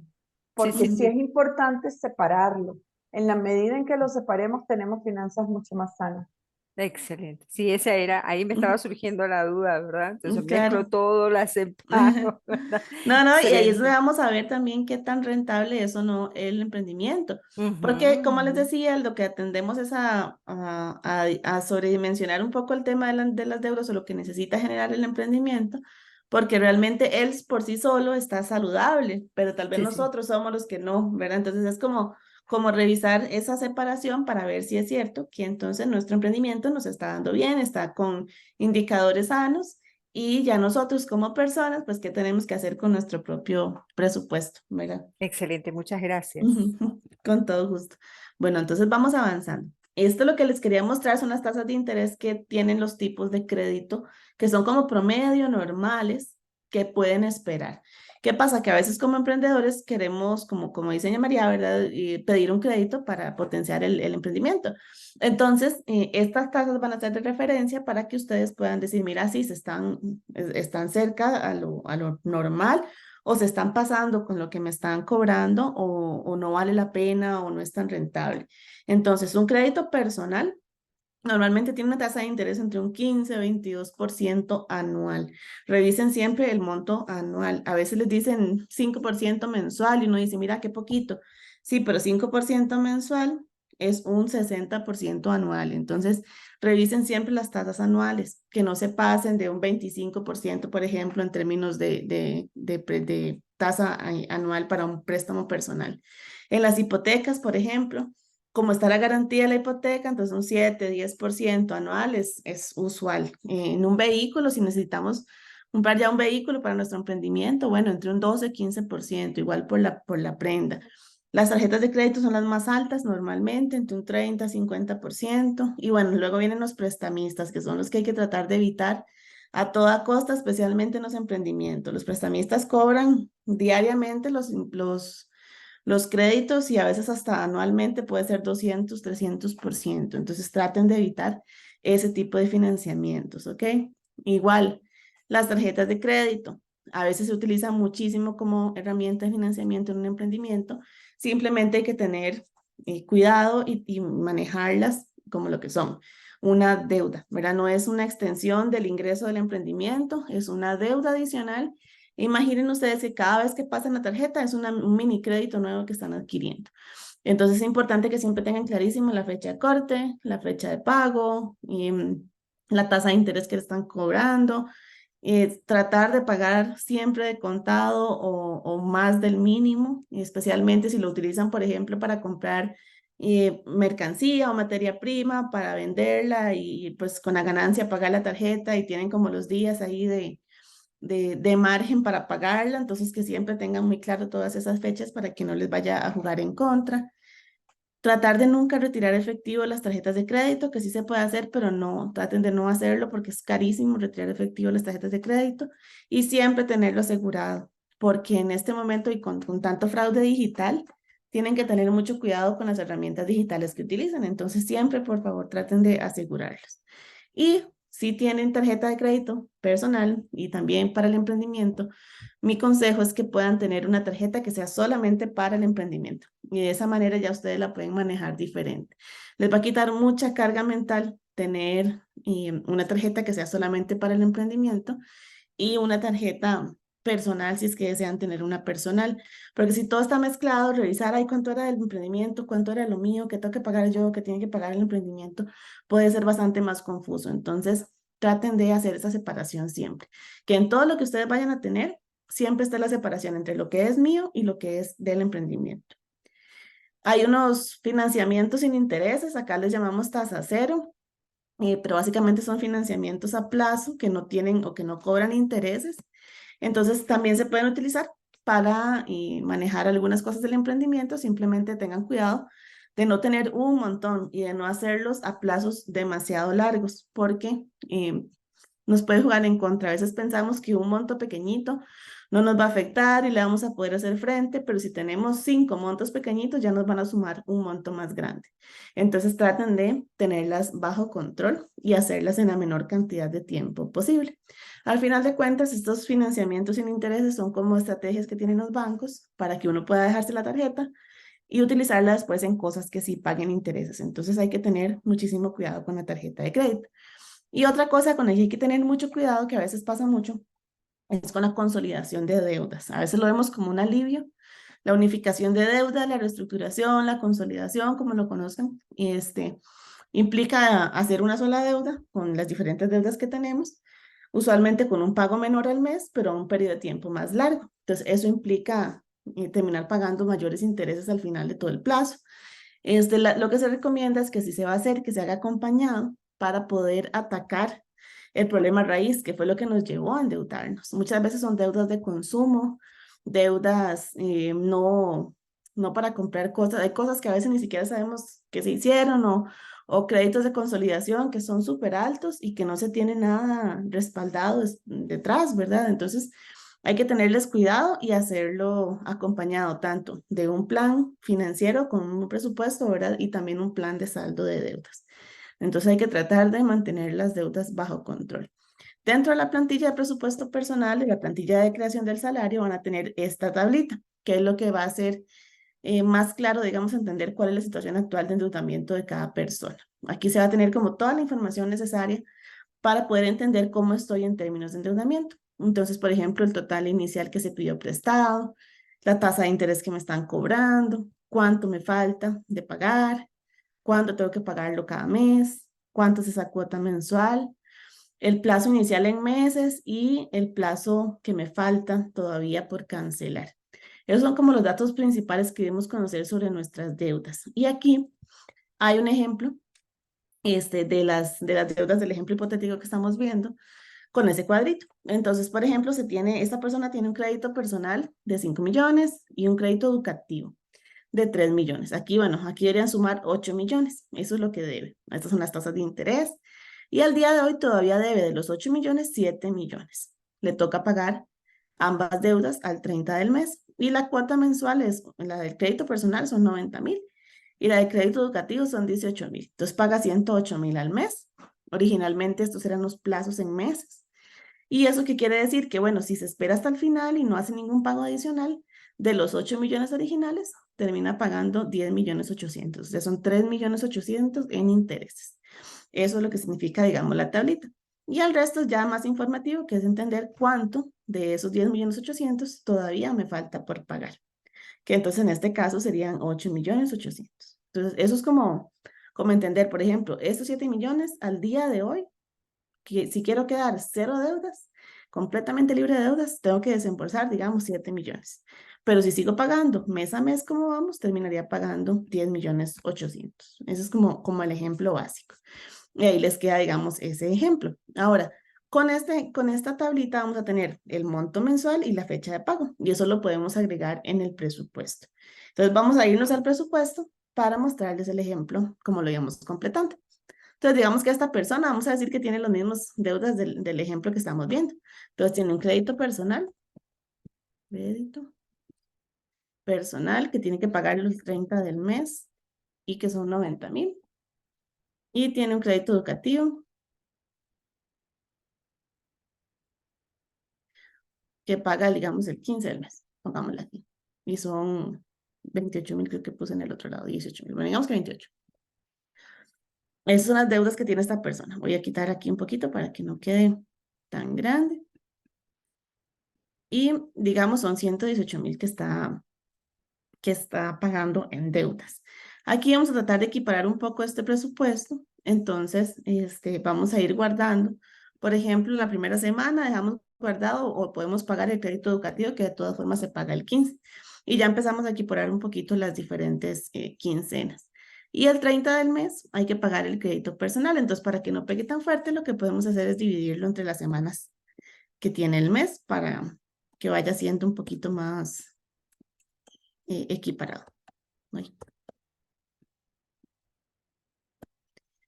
Sí, porque sí, ujú. sí es sí. importante separarlo. En la medida en que lo separemos, tenemos finanzas mucho más sanas. Excelente. Sí, esa era, ahí me estaba Ujú, surgiendo la duda, ¿verdad? Entonces claro. mezclo todo, la separo, ¿verdad? No, y ahí es donde Excelente. vamos a ver también qué tan rentable es o no el emprendimiento. Ujú, Porque, como les ujú. decía, lo que atendemos es a sobredimensionar un poco el tema de las deudas o lo que necesita generar el emprendimiento, porque realmente él por sí solo está saludable, pero tal vez Sí, sí. nosotros somos los que no, ¿verdad? Entonces es como revisar esa separación para ver si es cierto que entonces nuestro emprendimiento nos está dando bien, está con indicadores sanos y ya nosotros como personas, pues, ¿qué tenemos que hacer con nuestro propio presupuesto, ¿verdad? Excelente, muchas gracias. Ujú, con todo gusto. Bueno, entonces vamos avanzando. Esto lo que les quería mostrar son las tasas de interés que tienen los tipos de crédito, que son como promedio normales, que pueden esperar. ¿Qué pasa? Que a veces como emprendedores queremos, como dice doña María, ¿verdad? Pedir un crédito para potenciar el emprendimiento. Entonces, estas tasas van a ser de referencia para que ustedes puedan decir, mira, sí, están cerca a lo normal o se están pasando con lo que me están cobrando o no vale la pena o no es tan rentable. Entonces, un crédito personal normalmente tiene una tasa de interés entre un 15 y 22% anual. Revisen siempre el monto anual. A veces les dicen 5% mensual y uno dice, mira, qué poquito. Sí, pero 5% mensual es un 60% anual. Entonces, revisen siempre las tasas anuales, que no se pasen de un 25%, por ejemplo, en términos de tasa anual para un préstamo personal. En las hipotecas, por ejemplo, como está la garantía de la hipoteca, entonces un 7, 10% anual es usual. En un vehículo, si necesitamos comprar ya un vehículo para nuestro emprendimiento, bueno, entre un 12, 15%, igual por la prenda. Las tarjetas de crédito son las más altas normalmente, entre un 30, 50%. Y bueno, luego vienen los prestamistas, que son los que hay que tratar de evitar a toda costa, especialmente en los emprendimientos. Los prestamistas cobran diariamente los créditos y a veces hasta anualmente puede ser 200, 300%. Entonces traten de evitar ese tipo de financiamientos, ¿ok? Igual, las tarjetas de crédito a veces se utilizan muchísimo como herramienta de financiamiento en un emprendimiento. Simplemente hay que tener cuidado y manejarlas como lo que son. Una deuda, ¿verdad? No es una extensión del ingreso del emprendimiento, es una deuda adicional. Imaginen ustedes que cada vez que pasan la tarjeta es un mini crédito nuevo que están adquiriendo. Entonces es importante que siempre tengan clarísimo la fecha de corte, la fecha de pago, y, la tasa de interés que le están cobrando, tratar de pagar siempre de contado o más del mínimo, especialmente si lo utilizan, por ejemplo, para comprar mercancía o materia prima para venderla y pues con la ganancia pagar la tarjeta y tienen como los días ahí de margen para pagarla, entonces que siempre tengan muy claro todas esas fechas para que no les vaya a jugar en contra. Tratar de nunca retirar efectivo de las tarjetas de crédito, que sí se puede hacer, pero no, traten de no hacerlo porque es carísimo retirar efectivo de las tarjetas de crédito y siempre tenerlo asegurado, porque en este momento y con tanto fraude digital, tienen que tener mucho cuidado con las herramientas digitales que utilizan, entonces siempre, por favor, traten de asegurarlos. Y si tienen tarjeta de crédito personal y también para el emprendimiento, mi consejo es que puedan tener una tarjeta que sea solamente para el emprendimiento y de esa manera ya ustedes la pueden manejar diferente. Les va a quitar mucha carga mental tener una tarjeta que sea solamente para el emprendimiento y una tarjeta personal si es que desean tener una personal, porque si todo está mezclado, revisar ahí cuánto era del emprendimiento, cuánto era lo mío, qué tengo que pagar yo, qué tiene que pagar el emprendimiento, puede ser bastante más confuso. Entonces, traten de hacer esa separación siempre, que en todo lo que ustedes vayan a tener, siempre está la separación entre lo que es mío y lo que es del emprendimiento. Hay unos financiamientos sin intereses, acá les llamamos tasa cero, pero básicamente son financiamientos a plazo que no tienen o que no cobran intereses. Entonces también se pueden utilizar para manejar algunas cosas del emprendimiento. Simplemente tengan cuidado de no tener un montón y de no hacerlos a plazos demasiado largos, porque nos puede jugar en contra. A veces pensamos que un monto pequeñito no nos va a afectar y le vamos a poder hacer frente, pero si tenemos 5 montos pequeñitos ya nos van a sumar un monto más grande. Entonces traten de tenerlas bajo control y hacerlas en la menor cantidad de tiempo posible. Al final de cuentas, estos financiamientos sin intereses son como estrategias que tienen los bancos para que uno pueda dejarse la tarjeta y utilizarla después en cosas que sí paguen intereses. Entonces hay que tener muchísimo cuidado con la tarjeta de crédito. Y otra cosa con la que hay que tener mucho cuidado, que a veces pasa mucho, es con la consolidación de deudas. A veces lo vemos como un alivio, la unificación de deuda, la reestructuración, la consolidación, como lo conozcan, implica hacer una sola deuda con las diferentes deudas que tenemos, usualmente con un pago menor al mes, pero a un periodo de tiempo más largo. Entonces, eso implica terminar pagando mayores intereses al final de todo el plazo. Lo que se recomienda es que si se va a hacer, que se haga acompañado para poder atacar el problema raíz, que fue lo que nos llevó a endeudarnos. Muchas veces son deudas de consumo, deudas no para comprar cosas, hay cosas que a veces ni siquiera sabemos que se hicieron o créditos de consolidación que son súper altos y que no se tiene nada respaldado detrás, ¿verdad? Entonces, hay que tenerles cuidado y hacerlo acompañado tanto de un plan financiero con un presupuesto, ¿verdad? Y también un plan de saldo de deudas. Entonces hay que tratar de mantener las deudas bajo control. Dentro de la plantilla de presupuesto personal y la plantilla de creación del salario van a tener esta tablita, que es lo que va a hacer más claro, digamos, entender cuál es la situación actual de endeudamiento de cada persona. Aquí se va a tener como toda la información necesaria para poder entender cómo estoy en términos de endeudamiento. Entonces, por ejemplo, el total inicial que se pidió prestado, la tasa de interés que me están cobrando, cuánto me falta de pagar, cuánto tengo que pagarlo cada mes, cuánto es esa cuota mensual, el plazo inicial en meses y el plazo que me falta todavía por cancelar. Esos son como los datos principales que debemos conocer sobre nuestras deudas. Y aquí hay un ejemplo de las deudas del ejemplo hipotético que estamos viendo con ese cuadrito. Entonces, por ejemplo, esta persona tiene un crédito personal de 5 millones y un crédito educativo de 3 millones. Aquí, bueno, aquí deberían sumar 8 millones. Eso es lo que debe. Estas son las tasas de interés. Y al día de hoy todavía debe de los 8 millones, 7 millones. Le toca pagar ambas deudas al 30 del mes. Y la cuota mensual la del crédito personal son 90,000 y la de crédito educativo son 18,000. Entonces paga 108,000 al mes. Originalmente estos eran los plazos en meses. ¿Y eso qué quiere decir? Que bueno, si se espera hasta el final y no hace ningún pago adicional, de los 8 millones originales, termina pagando 10,800,000. O sea, son 3,800,000 en intereses. Eso es lo que significa, digamos, la tablita. Y el resto es ya más informativo, que es entender cuánto de esos 10,800,000 todavía me falta por pagar. Que entonces en este caso serían 8,800,000. Entonces, eso es como entender, por ejemplo, estos 7 millones al día de hoy, que si quiero quedar cero deudas, completamente libre de deudas, tengo que desembolsar, digamos, 7 millones. Pero si sigo pagando mes a mes como vamos, terminaría pagando 10,800,000. Ese es como el ejemplo básico. Y ahí les queda, digamos, ese ejemplo. Ahora, con esta tablita vamos a tener el monto mensual y la fecha de pago. Y eso lo podemos agregar en el presupuesto. Entonces, vamos a irnos al presupuesto para mostrarles el ejemplo, como lo íbamos completando. Entonces, digamos que esta persona, vamos a decir que tiene los mismos deudas del ejemplo que estamos viendo. Entonces, tiene un crédito personal que tiene que pagar los 30 del mes y que son 90,000. Y tiene un crédito educativo que paga, digamos, el 15 del mes, pongámoslo aquí. Y son 28,000, creo que puse en el otro lado, 18,000. Bueno, digamos que 28. Esas son las deudas que tiene esta persona. Voy a quitar aquí un poquito para que no quede tan grande. Y digamos, son 118,000 que está pagando en deudas. Aquí vamos a tratar de equiparar un poco este presupuesto. Entonces, vamos a ir guardando. Por ejemplo, la primera semana dejamos guardado o podemos pagar el crédito educativo, que de todas formas se paga el 15. Y ya empezamos a equiparar un poquito las diferentes quincenas. Y el 30 del mes hay que pagar el crédito personal. Entonces, para que no pegue tan fuerte, lo que podemos hacer es dividirlo entre las semanas que tiene el mes para que vaya siendo un poquito más equiparado. Ahí.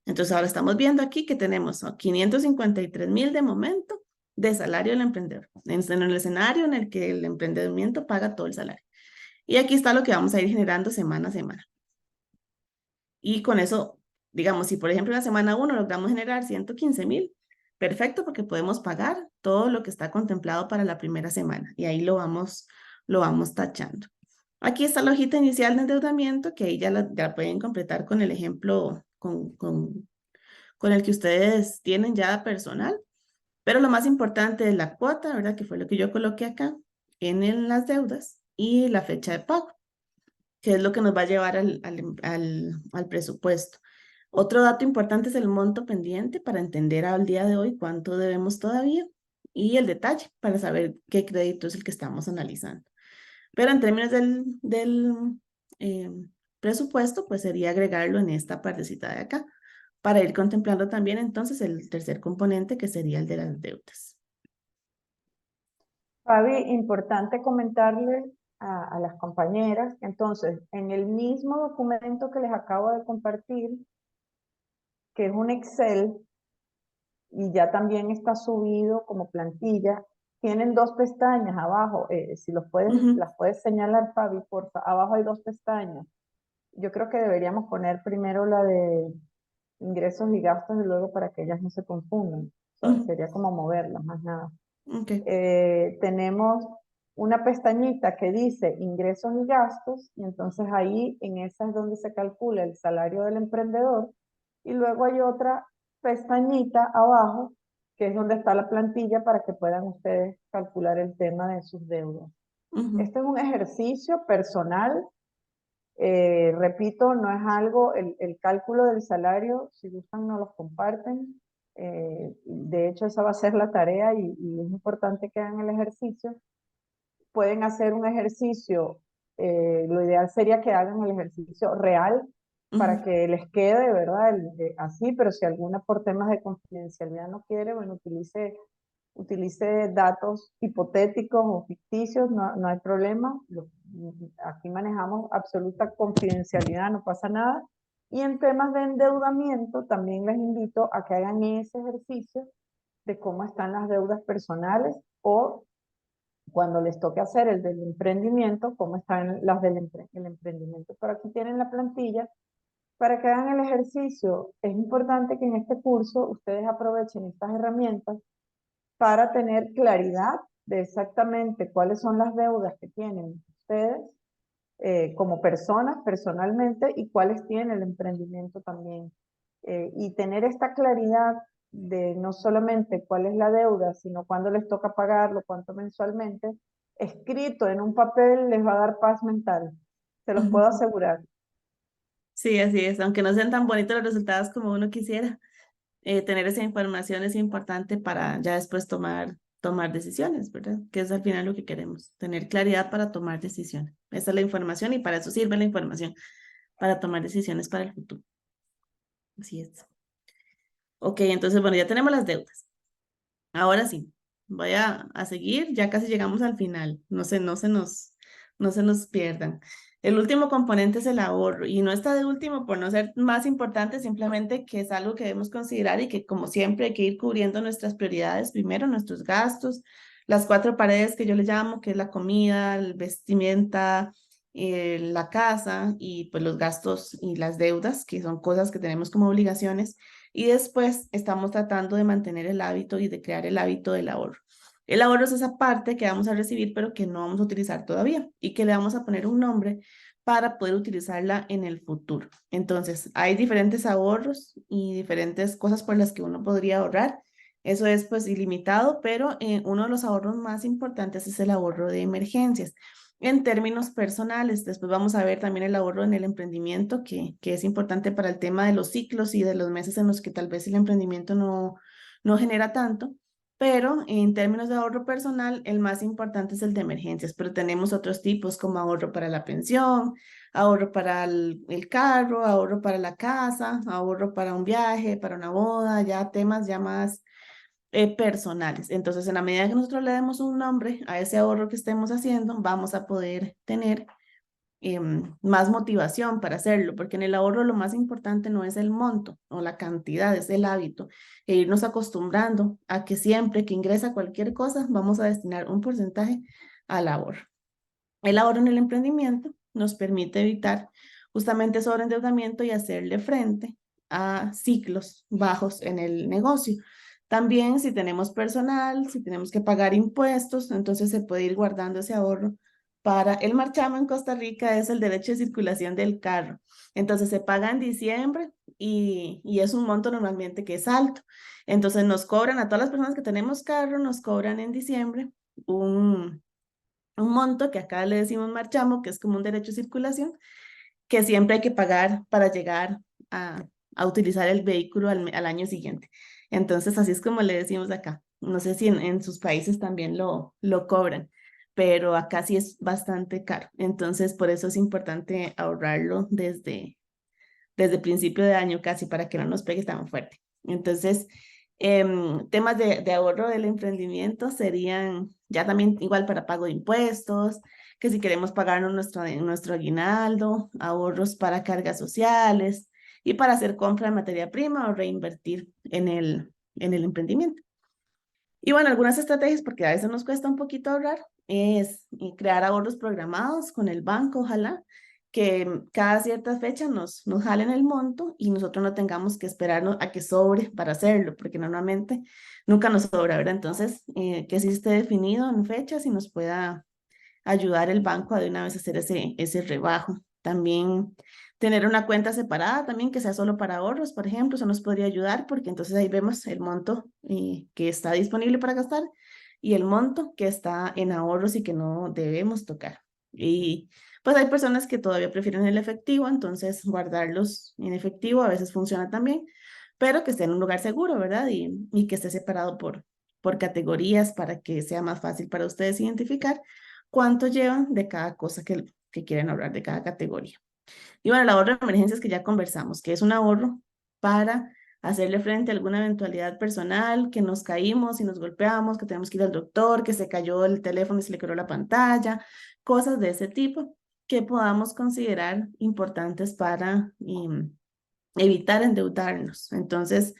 Entonces ahora estamos viendo aquí que tenemos 553,000 de momento de salario del emprendedor, en el escenario en el que el emprendimiento paga todo el salario. Y aquí está lo que vamos a ir generando semana a semana. Y con eso, digamos, si por ejemplo en la semana 1 logramos generar 115,000, perfecto, porque podemos pagar todo lo que está contemplado para la primera semana. Y ahí lo vamos tachando. Aquí está la hojita inicial de endeudamiento, que ahí ya la pueden completar con el ejemplo, con el que ustedes tienen ya personal. Pero lo más importante es la cuota, ¿verdad? Que fue lo que yo coloqué acá en las deudas y la fecha de pago, que es lo que nos va a llevar al presupuesto. Otro dato importante es el monto pendiente para entender al día de hoy cuánto debemos todavía y el detalle para saber qué crédito es el que estamos analizando. Pero en términos del eh, presupuesto, pues sería agregarlo en esta partecita de acá para ir contemplando también entonces el tercer componente que sería el de las deudas. Fabi, importante comentarle a las compañeras, entonces, en el mismo documento que les acabo de compartir, que es un Excel, y ya también está subido como plantilla, tienen dos pestañas abajo, si las puedes señalar, Fabi, porfa, abajo hay dos pestañas. Yo creo que deberíamos poner primero la de ingresos y gastos y luego para que ellas no se confundan. Sería como moverlas, más nada. Okay. Tenemos una pestañita que dice ingresos y gastos, y entonces ahí en esa es donde se calcula el salario del emprendedor, y luego hay otra pestañita abajo que es donde está la plantilla para que puedan ustedes calcular el tema de sus deudas. Este es un ejercicio personal, repito, no es algo, el cálculo del salario, si gustan nos los comparten, de hecho esa va a ser la tarea y es importante que hagan el ejercicio. Pueden hacer un ejercicio, lo ideal sería que hagan el ejercicio real para que les quede, ¿verdad? Así, pero si alguna por temas de confidencialidad no quiere, bueno, utilice datos hipotéticos o ficticios, no hay problema. Aquí manejamos absoluta confidencialidad, no pasa nada. Y en temas de endeudamiento, también les invito a que hagan ese ejercicio de cómo están las deudas personales o cuando les toque hacer el del emprendimiento, cómo están las del emprendimiento. Pero aquí tienen la plantilla para que hagan el ejercicio. Es importante que en este curso ustedes aprovechen estas herramientas para tener claridad de exactamente cuáles son las deudas que tienen ustedes como personas, personalmente, y cuáles tiene el emprendimiento también. Y tener esta claridad de no solamente cuál es la deuda, sino cuándo les toca pagarlo, cuánto mensualmente, escrito en un papel les va a dar paz mental. Se los puedo asegurar. Sí, así es. Aunque no sean tan bonitos los resultados como uno quisiera, tener esa información es importante para ya después tomar decisiones, ¿verdad? Que es al final lo que queremos, tener claridad para tomar decisiones. Esa es la información y para eso sirve la información, para tomar decisiones para el futuro. Así es. Ok, entonces, bueno, ya tenemos las deudas. Ahora sí, voy a seguir, ya casi llegamos al final, no se nos pierdan. El último componente es el ahorro y no está de último por no ser más importante, simplemente que es algo que debemos considerar y que como siempre hay que ir cubriendo nuestras prioridades, primero nuestros gastos, las cuatro paredes que yo le llamo, que es la comida, el vestimenta, la casa y pues los gastos y las deudas, que son cosas que tenemos como obligaciones. Y después estamos tratando de mantener el hábito y de crear el hábito del ahorro. El ahorro es esa parte que vamos a recibir, pero que no vamos a utilizar todavía y que le vamos a poner un nombre para poder utilizarla en el futuro. Entonces, hay diferentes ahorros y diferentes cosas por las que uno podría ahorrar. Eso es pues ilimitado, pero uno de los ahorros más importantes es el ahorro de emergencias en términos personales. Después vamos a ver también el ahorro en el emprendimiento, que es importante para el tema de los ciclos y de los meses en los que tal vez el emprendimiento no genera tanto. Pero en términos de ahorro personal, el más importante es el de emergencias, pero tenemos otros tipos como ahorro para la pensión, ahorro para el carro, ahorro para la casa, ahorro para un viaje, para una boda, ya temas ya más personales. Entonces, en la medida que nosotros le demos un nombre a ese ahorro que estemos haciendo, vamos a poder tener más motivación para hacerlo, porque en el ahorro lo más importante no es el monto o la cantidad, es el hábito, e irnos acostumbrando a que siempre que ingresa cualquier cosa, vamos a destinar un porcentaje al ahorro. El ahorro en el emprendimiento nos permite evitar justamente sobreendeudamiento y hacerle frente a ciclos bajos en el negocio. También si tenemos personal, si tenemos que pagar impuestos, entonces se puede ir guardando ese ahorro para el marchamo en Costa Rica es el derecho de circulación del carro. Entonces se paga en diciembre y es un monto normalmente que es alto. Entonces nos cobran a todas las personas que tenemos carro, nos cobran en diciembre un monto que acá le decimos marchamo, que es como un derecho de circulación, que siempre hay que pagar para llegar a utilizar el vehículo al año siguiente. Entonces, así es como le decimos acá. No sé si en sus países también lo cobran, pero acá sí es bastante caro. Entonces, por eso es importante ahorrarlo desde principio de año casi para que no nos pegue tan fuerte. Entonces, temas de ahorro del emprendimiento serían ya también igual para pago de impuestos, que si queremos pagarnos nuestro aguinaldo, ahorros para cargas sociales y para hacer compra de materia prima o reinvertir en el emprendimiento. Y bueno, algunas estrategias, porque a veces nos cuesta un poquito ahorrar, es crear ahorros programados con el banco, ojalá, que cada cierta fecha nos jalen el monto y nosotros no tengamos que esperarnos a que sobre para hacerlo, porque normalmente nunca nos sobra, ¿verdad? Entonces, que sí esté definido en fechas y nos pueda ayudar el banco a de una vez hacer ese rebajo. También tener una cuenta separada también que sea solo para ahorros, por ejemplo, eso nos podría ayudar porque entonces ahí vemos el monto que está disponible para gastar y el monto que está en ahorros y que no debemos tocar. Y pues hay personas que todavía prefieren el efectivo, entonces guardarlos en efectivo a veces funciona también, pero que esté en un lugar seguro, ¿verdad? Y que esté separado por categorías para que sea más fácil para ustedes identificar cuánto llevan de cada cosa que quieren ahorrar, de cada categoría. Y bueno, el ahorro de emergencias que ya conversamos, que es un ahorro para hacerle frente a alguna eventualidad personal, que nos caímos y nos golpeamos, que tenemos que ir al doctor, que se cayó el teléfono y se le quebró la pantalla, cosas de ese tipo que podamos considerar importantes para evitar endeudarnos. Entonces,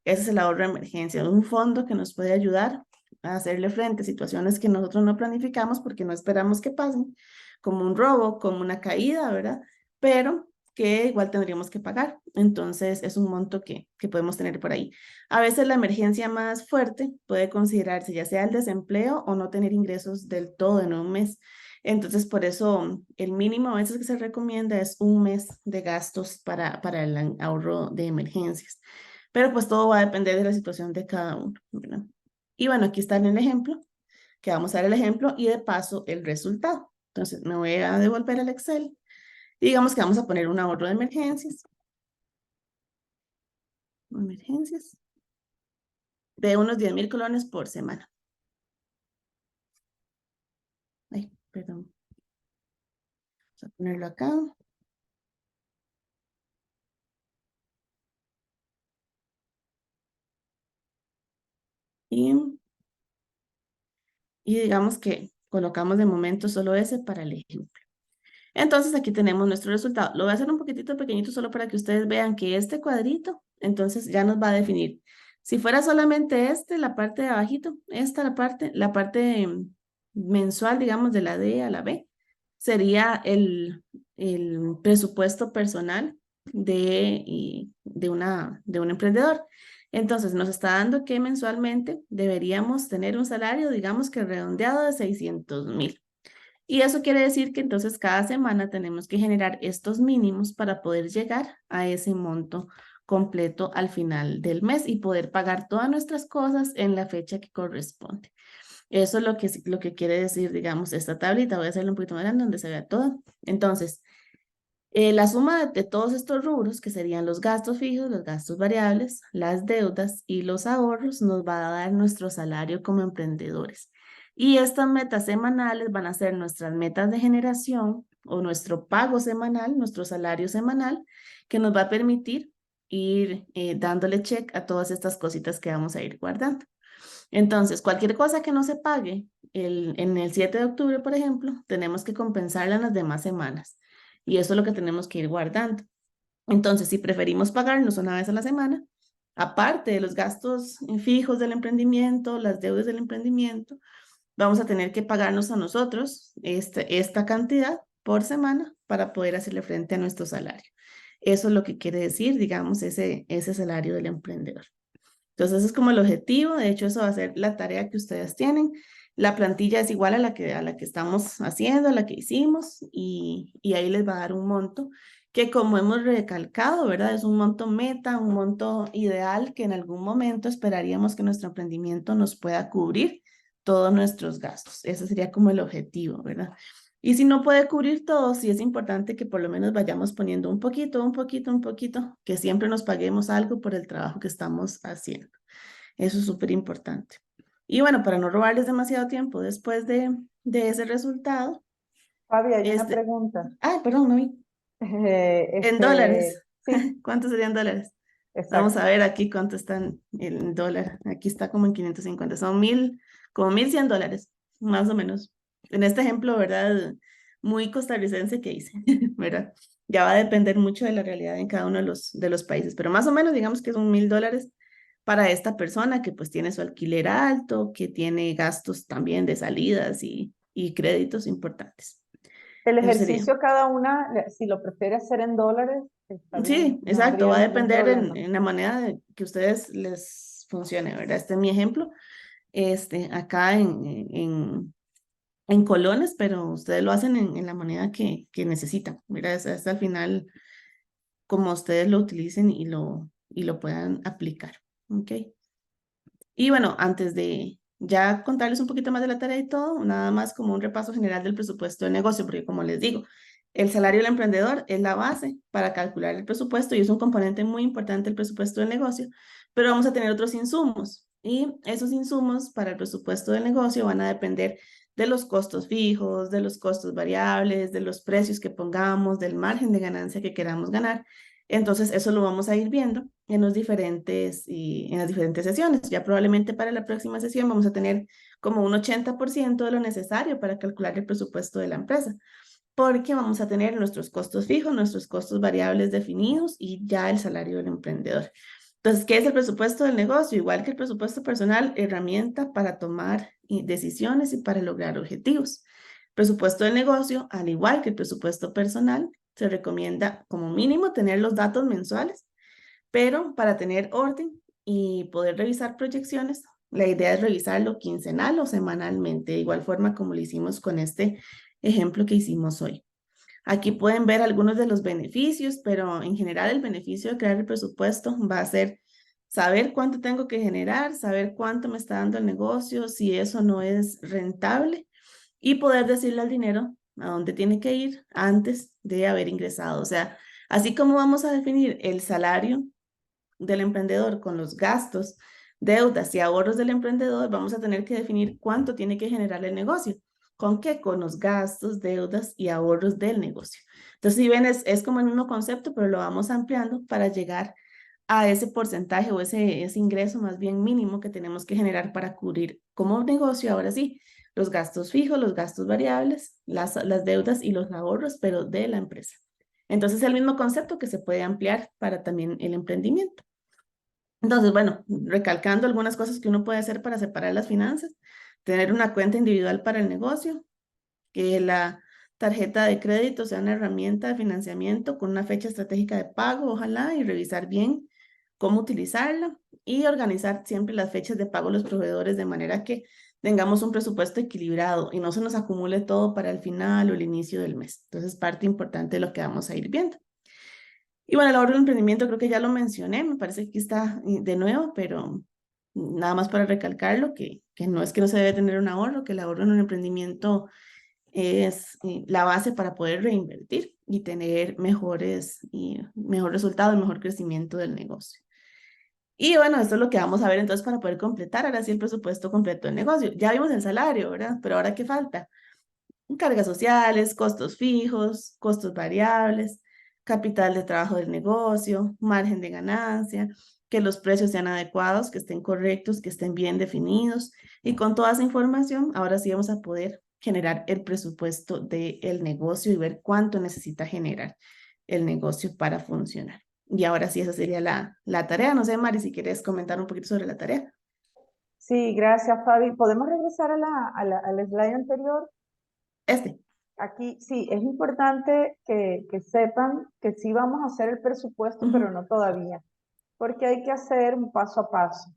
ese es el ahorro de emergencia, un fondo que nos puede ayudar a hacerle frente a situaciones que nosotros no planificamos porque no esperamos que pasen, como un robo, como una caída, ¿verdad? Pero que igual tendríamos que pagar. Entonces, es un monto que podemos tener por ahí. A veces la emergencia más fuerte puede considerarse ya sea el desempleo o no tener ingresos del todo en un mes. Entonces, por eso el mínimo a veces que se recomienda es un mes de gastos para el ahorro de emergencias. Pero pues todo va a depender de la situación de cada uno, ¿verdad? Y bueno, aquí está el ejemplo, que vamos a dar el ejemplo y de paso el resultado. Entonces, me voy a devolver el Excel y digamos que vamos a poner un ahorro de emergencias de unos 10,000 colones por semana. Ay, perdón. Vamos a ponerlo acá. Y digamos que colocamos de momento solo ese para el ejemplo. Entonces aquí tenemos nuestro resultado. Lo voy a hacer un poquitito pequeñito solo para que ustedes vean que este cuadrito, entonces ya nos va a definir. Si fuera solamente la parte de abajito, la parte mensual, digamos, de la D a la B, sería el presupuesto personal de un emprendedor. Entonces nos está dando que mensualmente deberíamos tener un salario, digamos que redondeado de 600,000. Y eso quiere decir que entonces cada semana tenemos que generar estos mínimos para poder llegar a ese monto completo al final del mes y poder pagar todas nuestras cosas en la fecha que corresponde. Eso es lo que quiere decir, digamos, esta tablita. Voy a hacerlo un poquito más grande donde se vea todo. Entonces, la suma de todos estos rubros, que serían los gastos fijos, los gastos variables, las deudas y los ahorros, nos va a dar nuestro salario como emprendedores. Y estas metas semanales van a ser nuestras metas de generación o nuestro pago semanal, nuestro salario semanal, que nos va a permitir ir dándole check a todas estas cositas que vamos a ir guardando. Entonces, cualquier cosa que no se pague en el 7 de octubre, por ejemplo, tenemos que compensarla en las demás semanas. Y eso es lo que tenemos que ir guardando. Entonces, si preferimos pagarnos una vez a la semana, aparte de los gastos fijos del emprendimiento, las deudas del emprendimiento, vamos a tener que pagarnos a nosotros esta cantidad por semana para poder hacerle frente a nuestro salario. Eso es lo que quiere decir, digamos, ese salario del emprendedor. Entonces, ese es como el objetivo. De hecho, eso va a ser la tarea que ustedes tienen. La plantilla es igual a la que estamos haciendo, a la que hicimos, y ahí les va a dar un monto que, como hemos recalcado, ¿verdad? Es un monto meta, un monto ideal que en algún momento esperaríamos que nuestro emprendimiento nos pueda cubrir todos nuestros gastos. Ese sería como el objetivo, ¿verdad? Y si no puede cubrir todo, sí es importante que por lo menos vayamos poniendo un poquito, que siempre nos paguemos algo por el trabajo que estamos haciendo. Eso es súper importante. Y bueno, para no robarles demasiado tiempo después de ese resultado, Fabi, hay una pregunta. Ay, perdón, no vi. En dólares. Sí, ¿Cuántos serían dólares? Vamos exacto. a ver aquí cuánto están en dólar. Aquí está como en 550. Son 1000, como 1100 dólares, más o menos. En este ejemplo, ¿verdad? Muy costarricense que hice, ¿verdad? Ya va a depender mucho de la realidad en cada uno de los países, pero más o menos digamos que son 1000 dólares para esta persona que pues tiene su alquiler alto, que tiene gastos también de salidas y créditos importantes. El Eso sería. ejercicio cada una, si lo prefiere hacer en dólares, está bien, Sí, no exacto, habría va a ningún depender problema. en la manera que a ustedes les funcione, ¿verdad? Este es mi ejemplo, acá en colones, pero ustedes lo hacen en la moneda que necesitan, ¿verdad? Es al final como ustedes lo utilicen y lo puedan aplicar, ¿ok? Y bueno, antes de ya contarles un poquito más de la tarea y todo, nada más como un repaso general del presupuesto del negocio, porque como les digo, el salario del emprendedor es la base para calcular el presupuesto y es un componente muy importante del presupuesto del negocio, pero vamos a tener otros insumos y esos insumos para el presupuesto del negocio van a depender de los costos fijos, de los costos variables, de los precios que pongamos, del margen de ganancia que queramos ganar. Entonces, eso lo vamos a ir viendo en en las diferentes sesiones. Ya probablemente para la próxima sesión vamos a tener como un 80% de lo necesario para calcular el presupuesto de la empresa, porque vamos a tener nuestros costos fijos, nuestros costos variables definidos y ya el salario del emprendedor. Entonces, ¿qué es el presupuesto del negocio? Igual que el presupuesto personal, herramienta para tomar decisiones y para lograr objetivos. Presupuesto del negocio, al igual que el presupuesto personal, se recomienda como mínimo tener los datos mensuales, pero para tener orden y poder revisar proyecciones, la idea es revisarlo quincenal o semanalmente, de igual forma como lo hicimos con este ejemplo que hicimos hoy. Aquí pueden ver algunos de los beneficios, pero en general el beneficio de crear el presupuesto va a ser saber cuánto tengo que generar, saber cuánto me está dando el negocio, si eso no es rentable y poder decirle al dinero a dónde tiene que ir antes de haber ingresado. O sea, así como vamos a definir el salario del emprendedor con los gastos, deudas y ahorros del emprendedor, vamos a tener que definir cuánto tiene que generar el negocio. ¿Con qué? Con los gastos, deudas y ahorros del negocio. Entonces, si ven, es como el mismo concepto, pero lo vamos ampliando para llegar a ese porcentaje o ese ingreso más bien mínimo que tenemos que generar para cubrir como negocio, ahora sí, los gastos fijos, los gastos variables, las deudas y los ahorros, pero de la empresa. Entonces, el mismo concepto que se puede ampliar para también el emprendimiento. Entonces, bueno, recalcando algunas cosas que uno puede hacer para separar las finanzas, tener una cuenta individual para el negocio, que la tarjeta de crédito sea una herramienta de financiamiento con una fecha estratégica de pago, ojalá, y revisar bien cómo utilizarla y organizar siempre las fechas de pago a los proveedores de manera que tengamos un presupuesto equilibrado y no se nos acumule todo para el final o el inicio del mes. Entonces, parte importante de lo que vamos a ir viendo. Y bueno, el ahorro del emprendimiento creo que ya lo mencioné, me parece que aquí está de nuevo, pero nada más para recalcarlo, que no es que no se debe tener un ahorro, que el ahorro en un emprendimiento es la base para poder reinvertir y tener mejor resultado, mejor crecimiento del negocio. Y bueno, esto es lo que vamos a ver entonces para poder completar ahora sí el presupuesto completo del negocio. Ya vimos el salario, ¿verdad? Pero ahora ¿qué falta? Cargas sociales, costos fijos, costos variables, capital de trabajo del negocio, margen de ganancia, que los precios sean adecuados, que estén correctos, que estén bien definidos. Y con toda esa información, ahora sí vamos a poder generar el presupuesto del negocio y ver cuánto necesita generar el negocio para funcionar. Y ahora sí, esa sería la tarea. No sé, Mari, si quieres comentar un poquito sobre la tarea. Sí, gracias, Fabi. ¿Podemos regresar al slide anterior? Este. Aquí sí, es importante que sepan que sí vamos a hacer el presupuesto, pero no todavía, porque hay que hacer un paso a paso.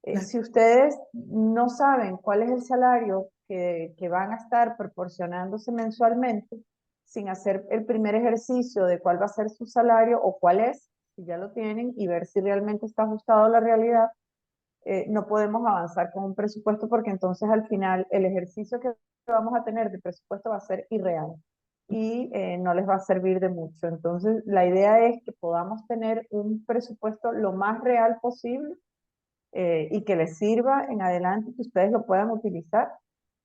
Claro. Si ustedes no saben cuál es el salario que van a estar proporcionándose mensualmente, sin hacer el primer ejercicio de cuál va a ser su salario o cuál es, si ya lo tienen, y ver si realmente está ajustado a la realidad, no podemos avanzar con un presupuesto porque entonces al final el ejercicio que vamos a tener de presupuesto va a ser irreal y no les va a servir de mucho. Entonces la idea es que podamos tener un presupuesto lo más real posible y que les sirva en adelante, que ustedes lo puedan utilizar.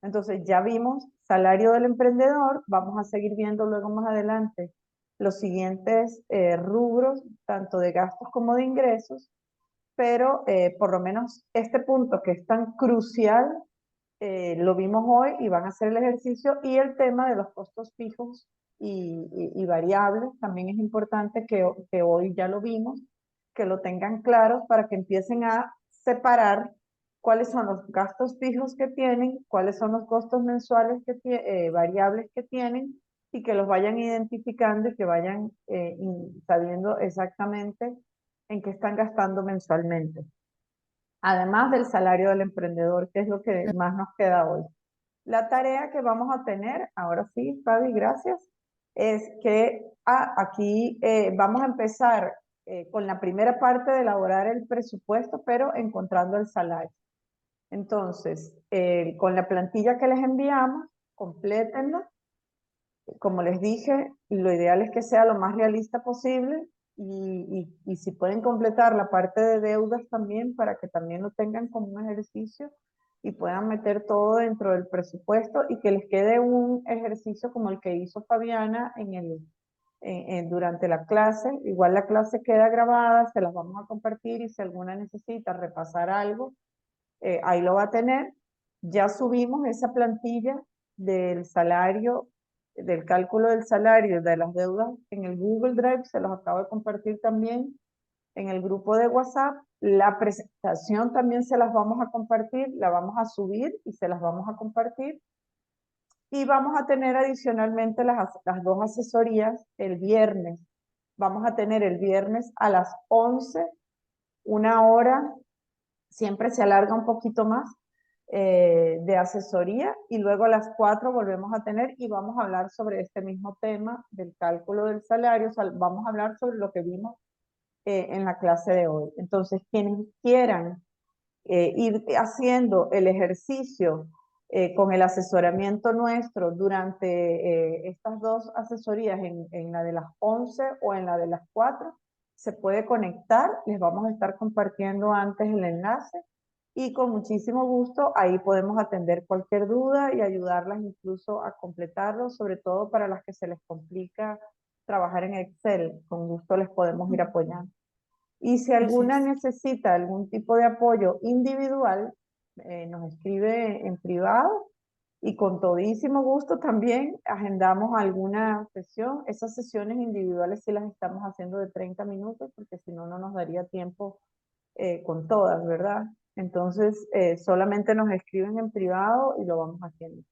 Entonces ya vimos salario del emprendedor, vamos a seguir viendo luego más adelante los siguientes rubros, tanto de gastos como de ingresos, pero por lo menos este punto que es tan crucial, lo vimos hoy y van a hacer el ejercicio, y el tema de los costos fijos y variables también es importante que hoy ya lo vimos, que lo tengan claro para que empiecen a separar cuáles son los gastos fijos que tienen, cuáles son los costos mensuales variables que tienen, y que los vayan identificando y que vayan sabiendo exactamente en qué están gastando mensualmente. Además del salario del emprendedor, que es lo que más nos queda hoy. La tarea que vamos a tener, ahora sí, Fabi, gracias, es que aquí vamos a empezar con la primera parte de elaborar el presupuesto, pero encontrando el salario. Entonces, con la plantilla que les enviamos, complétenla. Como les dije, lo ideal es que sea lo más realista posible, y si pueden completar la parte de deudas también, para que también lo tengan como un ejercicio y puedan meter todo dentro del presupuesto, y que les quede un ejercicio como el que hizo Fabiana durante la clase. Igual la clase queda grabada, se las vamos a compartir, y si alguna necesita repasar algo, ahí lo va a tener. Ya subimos esa plantilla del salario, del cálculo del salario de las deudas en el Google Drive, se los acabo de compartir también en el grupo de WhatsApp. La presentación también se las vamos a compartir, la vamos a subir y se las vamos a compartir. Y vamos a tener adicionalmente las dos asesorías el viernes. Vamos a tener el viernes a las 11, una hora, siempre se alarga un poquito más, de asesoría, y luego a las 4 volvemos a tener, y vamos a hablar sobre este mismo tema del cálculo del salario. O sea, vamos a hablar sobre lo que vimos en la clase de hoy. Entonces, quienes quieran ir haciendo el ejercicio con el asesoramiento nuestro durante estas dos asesorías, en la de las 11 o en la de las 4, se puede conectar, les vamos a estar compartiendo antes el enlace, y con muchísimo gusto ahí podemos atender cualquier duda y ayudarlas incluso a completarlo, sobre todo para las que se les complica trabajar en Excel. Con gusto les podemos ir apoyando. Y si alguna necesita algún tipo de apoyo individual, nos escribe en privado, y con todísimo gusto también agendamos alguna sesión. Esas sesiones individuales sí las estamos haciendo de 30 minutos, porque si no, no nos daría tiempo con todas, ¿verdad? Entonces, solamente nos escriben en privado y lo vamos haciendo.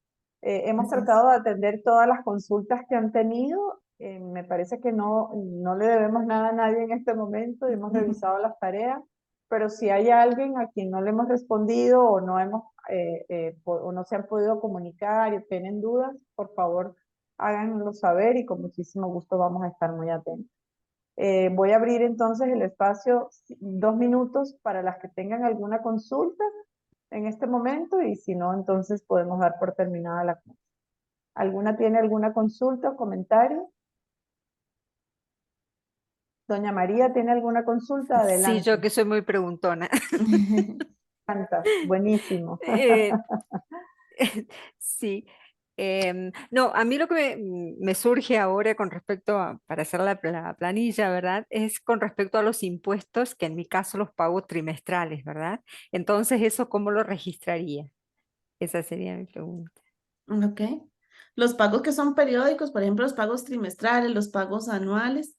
Hemos tratado de atender todas las consultas que han tenido. Me parece que no le debemos nada a nadie en este momento, y hemos revisado las tareas, pero si hay alguien a quien no le hemos respondido, o no se han podido comunicar y tienen dudas, por favor háganlo saber, y con muchísimo gusto vamos a estar muy atentos. Voy a abrir entonces el espacio 2 minutos para las que tengan alguna consulta en este momento, y si no, entonces podemos dar por terminada la clase. ¿Alguna tiene alguna consulta o comentario? Doña María, ¿tiene alguna consulta? Sí, Adelante. yo que soy muy preguntona. Buenísimo. Eh, sí. No, a mí lo que me surge ahora con respecto a, para hacer la planilla, ¿verdad? Es con respecto a los impuestos, que en mi caso los pago trimestrales, ¿verdad? Entonces, ¿eso cómo lo registraría? Esa sería mi pregunta. Ok. Los pagos que son periódicos, por ejemplo, los pagos trimestrales, los pagos anuales,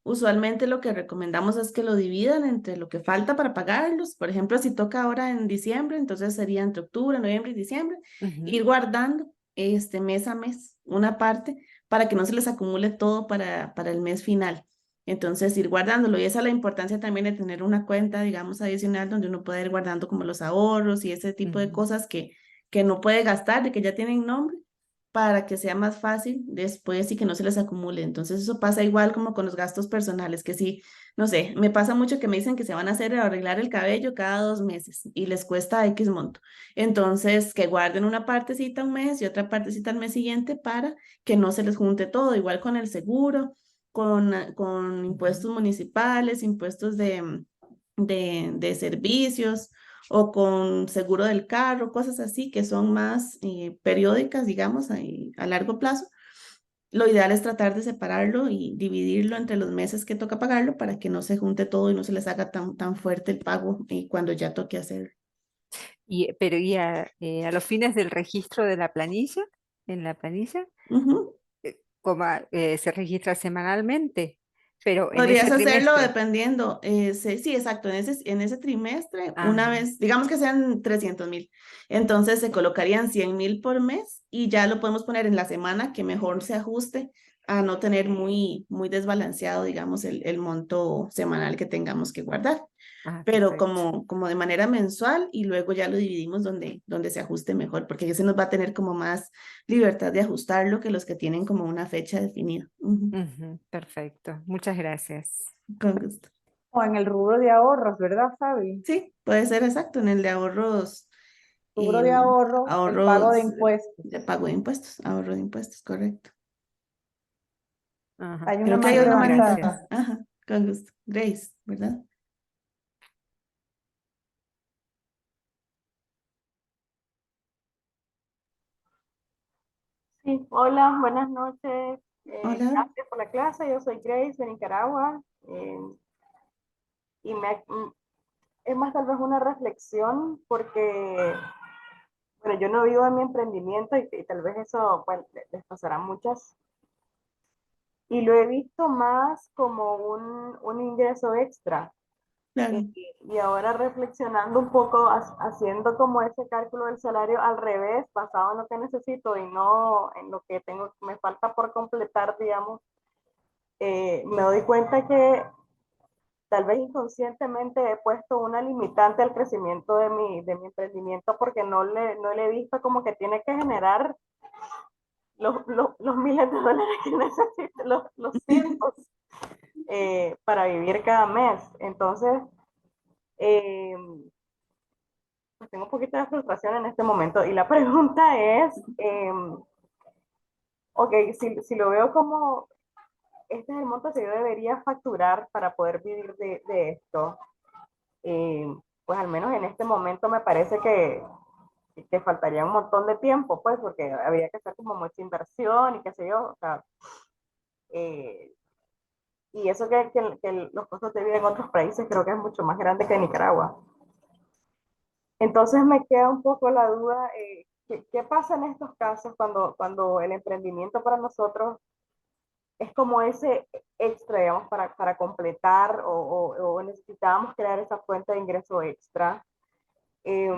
usualmente lo que recomendamos es que lo dividan entre lo que falta para pagarlos. Por ejemplo, si toca ahora en diciembre, entonces sería entre octubre, noviembre y diciembre, ir guardando mes a mes una parte para que no se les acumule todo para el mes final. Entonces, ir guardándolo. Y esa es la importancia también de tener una cuenta, digamos, adicional, donde uno pueda ir guardando como los ahorros y ese tipo de cosas que no puede gastar, de que ya tienen nombre, para que sea más fácil después y que no se les acumule. Entonces eso pasa igual como con los gastos personales, que sí, no sé, me pasa mucho que me dicen que se van a hacer arreglar el cabello cada 2 meses y les cuesta X monto. Entonces, que guarden una partecita un mes y otra partecita al mes siguiente para que no se les junte todo, igual con el seguro, con impuestos municipales, impuestos de servicios o con seguro del carro, cosas así que son más periódicas, digamos, a largo plazo. Lo ideal es tratar de separarlo y dividirlo entre los meses que toca pagarlo para que no se junte todo y no se les haga tan fuerte el pago cuando ya toque hacerlo. Pero a los fines del registro de la planilla, en la planilla, Ujú. se registra semanalmente, pero en Podrías ese hacerlo trimestre. dependiendo, sí, exacto, en ese trimestre, una Ajá. vez, digamos que sean 300,000, entonces se colocarían 100,000 por mes y ya lo podemos poner en la semana que mejor se ajuste a no tener muy desbalanceado, digamos, el monto semanal que tengamos que guardar, Ah, pero perfecto. como de manera mensual y luego ya lo dividimos donde se ajuste mejor, porque ese nos va a tener como más libertad de ajustarlo que los que tienen como una fecha definida. Ujú. Ujú, perfecto. Muchas gracias. Con gusto. O en el rubro de ahorros, ¿verdad, Fabi? Sí, puede ser exacto, en el de ahorros, Rubro de ahorros, el pago de ahorros impuestos. de pago de impuestos, ahorro de impuestos, correcto. Ajá, Hay una Creo que hay más muchísimas una gracias. manita, levantada. ajá, con gusto. Grace, ¿verdad? Sí, hola, buenas noches. Hola. Gracias por la clase. Yo soy Grace de Nicaragua. Y es más tal vez una reflexión porque, bueno, yo no vivo en mi emprendimiento y tal vez eso pues, les pasará a muchas. Y lo he visto más como un ingreso extra. Claro. Y ahora reflexionando un poco, haciendo como ese cálculo del salario al revés, basado en lo que necesito y no en lo que tengo, me falta por completar, digamos. Me doy cuenta que tal vez inconscientemente he puesto una limitante al crecimiento de mi emprendimiento porque no le he visto como que tiene que generar los miles de dólares que necesito, los cientos para vivir cada mes. Entonces, eh, pues tengo un poquito de frustración en este momento y la pregunta es, ok, si lo veo como este es el monto que yo debería facturar para poder vivir de esto. Eh, pues al menos en este momento me parece que faltaría un montón de tiempo, pues, porque habría que hacer como mucha inversión y qué sé yo, o sea, eh, y eso que los costos de vida en otros países creo que es mucho más grande que en Nicaragua. Entonces me queda un poco la duda, ¿qué pasa en estos casos cuando el emprendimiento para nosotros es como ese extra, digamos, para completar o necesitábamos crear esa fuente de ingreso extra? Eh,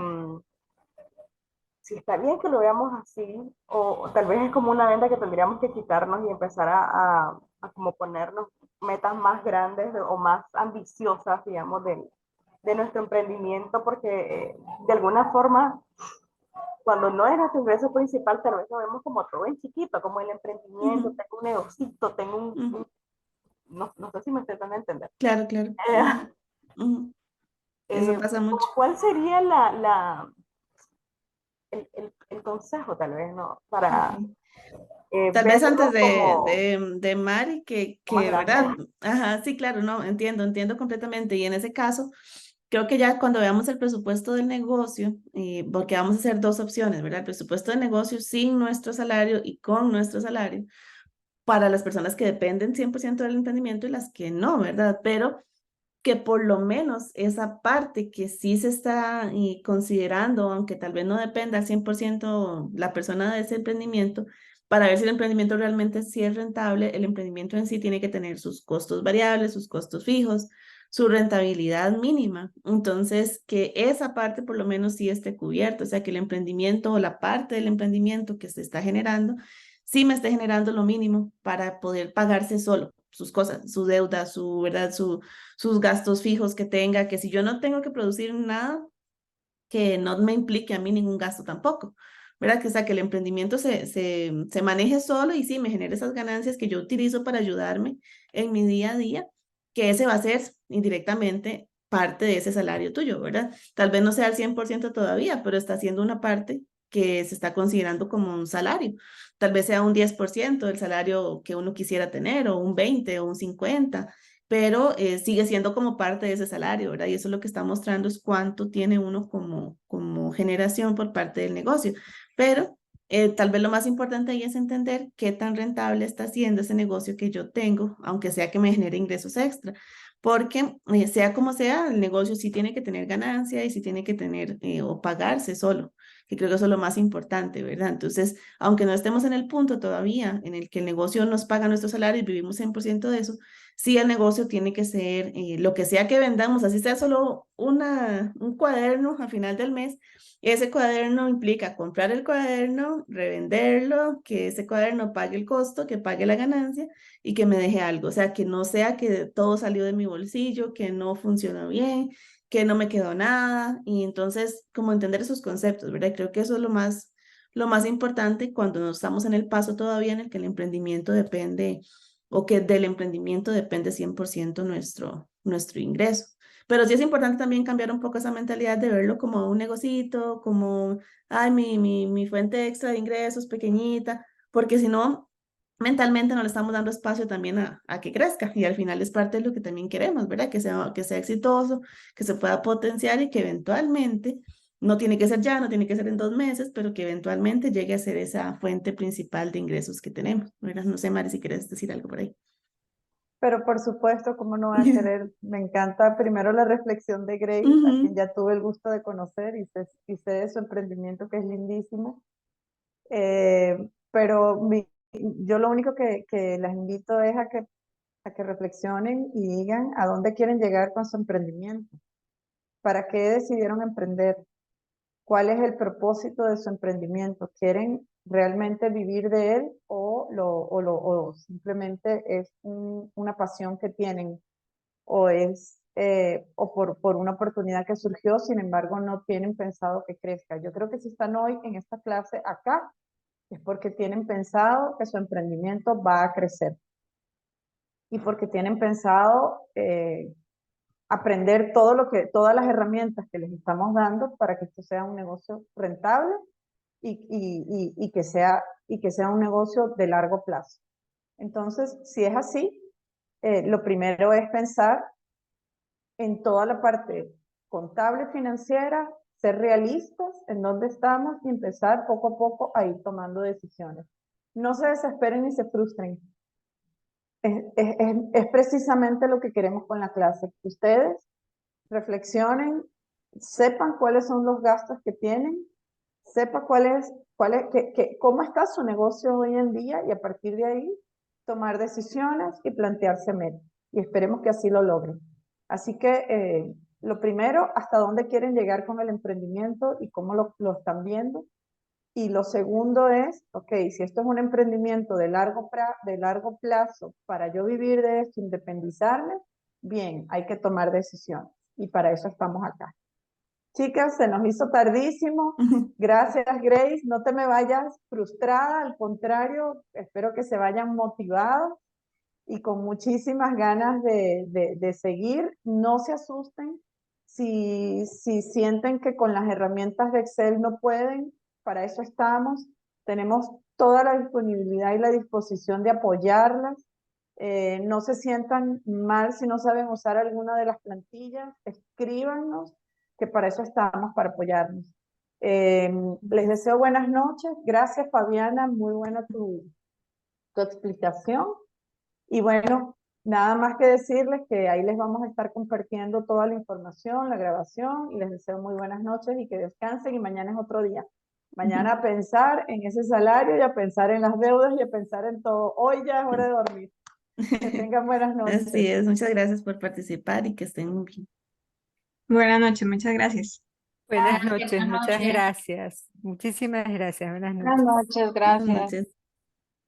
si está bien que lo veamos así, o tal vez es como una venda que tendríamos que quitarnos y empezar a como ponernos metas más grandes o más ambiciosas, digamos, de nuestro emprendimiento, porque de alguna forma, cuando no es nuestro ingreso principal, tal vez lo vemos como todo en chiquito, como el emprendimiento, Ujú, tengo un negocito, tengo ujú. no sé si me estoy dando a entender. Claro, claro. Eh, Ujú, ujú. Eso pasa mucho. ¿Cuál sería el consejo, tal vez, ¿no? Para Ok. Tal vez antes verlo de, como de Mari, más grande. ¿verdad? Ajá, sí, claro, no, entiendo completamente. Y en ese caso, creo que ya cuando veamos el presupuesto del negocio, porque vamos a hacer dos opciones, ¿verdad? El presupuesto del negocio sin nuestro salario y con nuestro salario, para las personas que dependen 100% del emprendimiento y las que no, ¿verdad? Pero que por lo menos esa parte que sí se está considerando, aunque tal vez no dependa al 100% la persona de ese emprendimiento, para ver si el emprendimiento realmente sí es rentable, el emprendimiento en sí tiene que tener sus costos variables, sus costos fijos, su rentabilidad mínima. Entonces, que esa parte por lo menos sí esté cubierta, o sea, que el emprendimiento o la parte del emprendimiento que se está generando, sí me esté generando lo mínimo para poder pagarse solo sus cosas, su deuda, ¿verdad? Sus gastos fijos que tenga, que si yo no tengo que producir nada, que no me implique a mí ningún gasto tampoco, ¿verdad? Que, o sea, que el emprendimiento se maneje solo y sí, me genere esas ganancias que yo utilizo para ayudarme en mi día a día, que ese va a ser indirectamente parte de ese salario tuyo, ¿verdad? Tal vez no sea al 100% todavía, pero está siendo una parte que se está considerando como un salario. Tal vez sea un 10% del salario que uno quisiera tener, o un 20 o un 50, pero sigue siendo como parte de ese salario, ¿verdad? Y eso lo que está mostrando es cuánto tiene uno como generación por parte del negocio. Pero tal vez lo más importante ahí es entender qué tan rentable está siendo ese negocio que yo tengo, aunque sea que me genere ingresos extra. Porque sea como sea, el negocio sí tiene que tener ganancia y sí tiene que tener o pagarse solo, que creo que eso es lo más importante, ¿verdad? Entonces, aunque no estemos en el punto todavía en el que el negocio nos paga nuestro salario y vivimos 100% de eso, sí el negocio tiene que ser lo que sea que vendamos, así sea solo un cuaderno a final del mes. Ese cuaderno implica comprar el cuaderno, revenderlo, que ese cuaderno pague el costo, que pague la ganancia y que me deje algo. O sea, que no sea que todo salió de mi bolsillo, que no funcionó bien, que no me quedó nada. Y entonces, como entender esos conceptos, ¿verdad? Creo que eso es lo más importante cuando no estamos en el paso todavía en el que el emprendimiento depende o que del emprendimiento depende 100% nuestro ingreso. Pero sí es importante también cambiar un poco esa mentalidad de verlo como un negocito, como, ay, mi fuente extra de ingresos pequeñita, porque si no, mentalmente no le estamos dando espacio también a que crezca y al final es parte de lo que también queremos, ¿verdad? Que sea exitoso, que se pueda potenciar y que eventualmente, no tiene que ser ya, no tiene que ser en 2 meses, pero que eventualmente llegue a ser esa fuente principal de ingresos que tenemos, ¿verdad? No sé, Mari, si quieres decir algo por ahí. Pero por supuesto, ¿cómo no va a querer? Me encanta primero la reflexión de Grace, a quien Ujú. ya tuve el gusto de conocer y sé de su emprendimiento que es lindísimo. Pero yo lo único que las invito es a que reflexionen y digan a dónde quieren llegar con su emprendimiento. ¿Para qué decidieron emprender? ¿Cuál es el propósito de su emprendimiento? ¿Quieren realmente vivir de él o simplemente es una pasión que tienen o es por una oportunidad que surgió, sin embargo no tienen pensado que crezca? Yo creo que si están hoy en esta clase acá es porque tienen pensado que su emprendimiento va a crecer y porque tienen pensado aprender todas las herramientas que les estamos dando para que esto sea un negocio rentable y que sea un negocio de largo plazo. Entonces, si es así, lo primero es pensar en toda la parte contable financiera, ser realistas en dónde estamos y empezar poco a poco a ir tomando decisiones. No se desesperen ni se frustren. Es precisamente lo que queremos con la clase, que ustedes reflexionen, sepan cuáles son los gastos que tienen, sepa cómo está su negocio hoy en día y a partir de ahí tomar decisiones y plantearse metas. Y esperemos que así lo logren. Así que lo primero, hasta dónde quieren llegar con el emprendimiento y cómo lo están viendo. Y lo segundo es, ok, si esto es un emprendimiento de largo plazo para yo vivir de esto, independizarme, bien, hay que tomar decisiones. Y para eso estamos acá. Chicas, se nos hizo tardísimo. Gracias, Grace. No te me vayas frustrada, al contrario, espero que se vayan motivados y con muchísimas ganas de seguir. No se asusten si sienten que con las herramientas de Excel no pueden, para eso estamos. Tenemos toda la disponibilidad y la disposición de apoyarlas. No se sientan mal si no saben usar alguna de las plantillas, escríbanos, que para eso estamos, para apoyarnos. Les deseo buenas noches. Gracias, Fabiana, muy buena tu explicación. Y bueno, nada más que decirles que ahí les vamos a estar compartiendo toda la información, la grabación, y les deseo muy buenas noches y que descansen, y mañana es otro día. Mañana a pensar en ese salario y a pensar en las deudas y a pensar en todo. Hoy ya es hora de dormir. Que tengan buenas noches. Así es, muchas gracias por participar y que estén muy bien. Buenas noches, muchas gracias. Buenas noches, Buenas muchas noches. gracias. Muchísimas gracias. Buenas Buenas noches. noches, Buenas gracias. noches.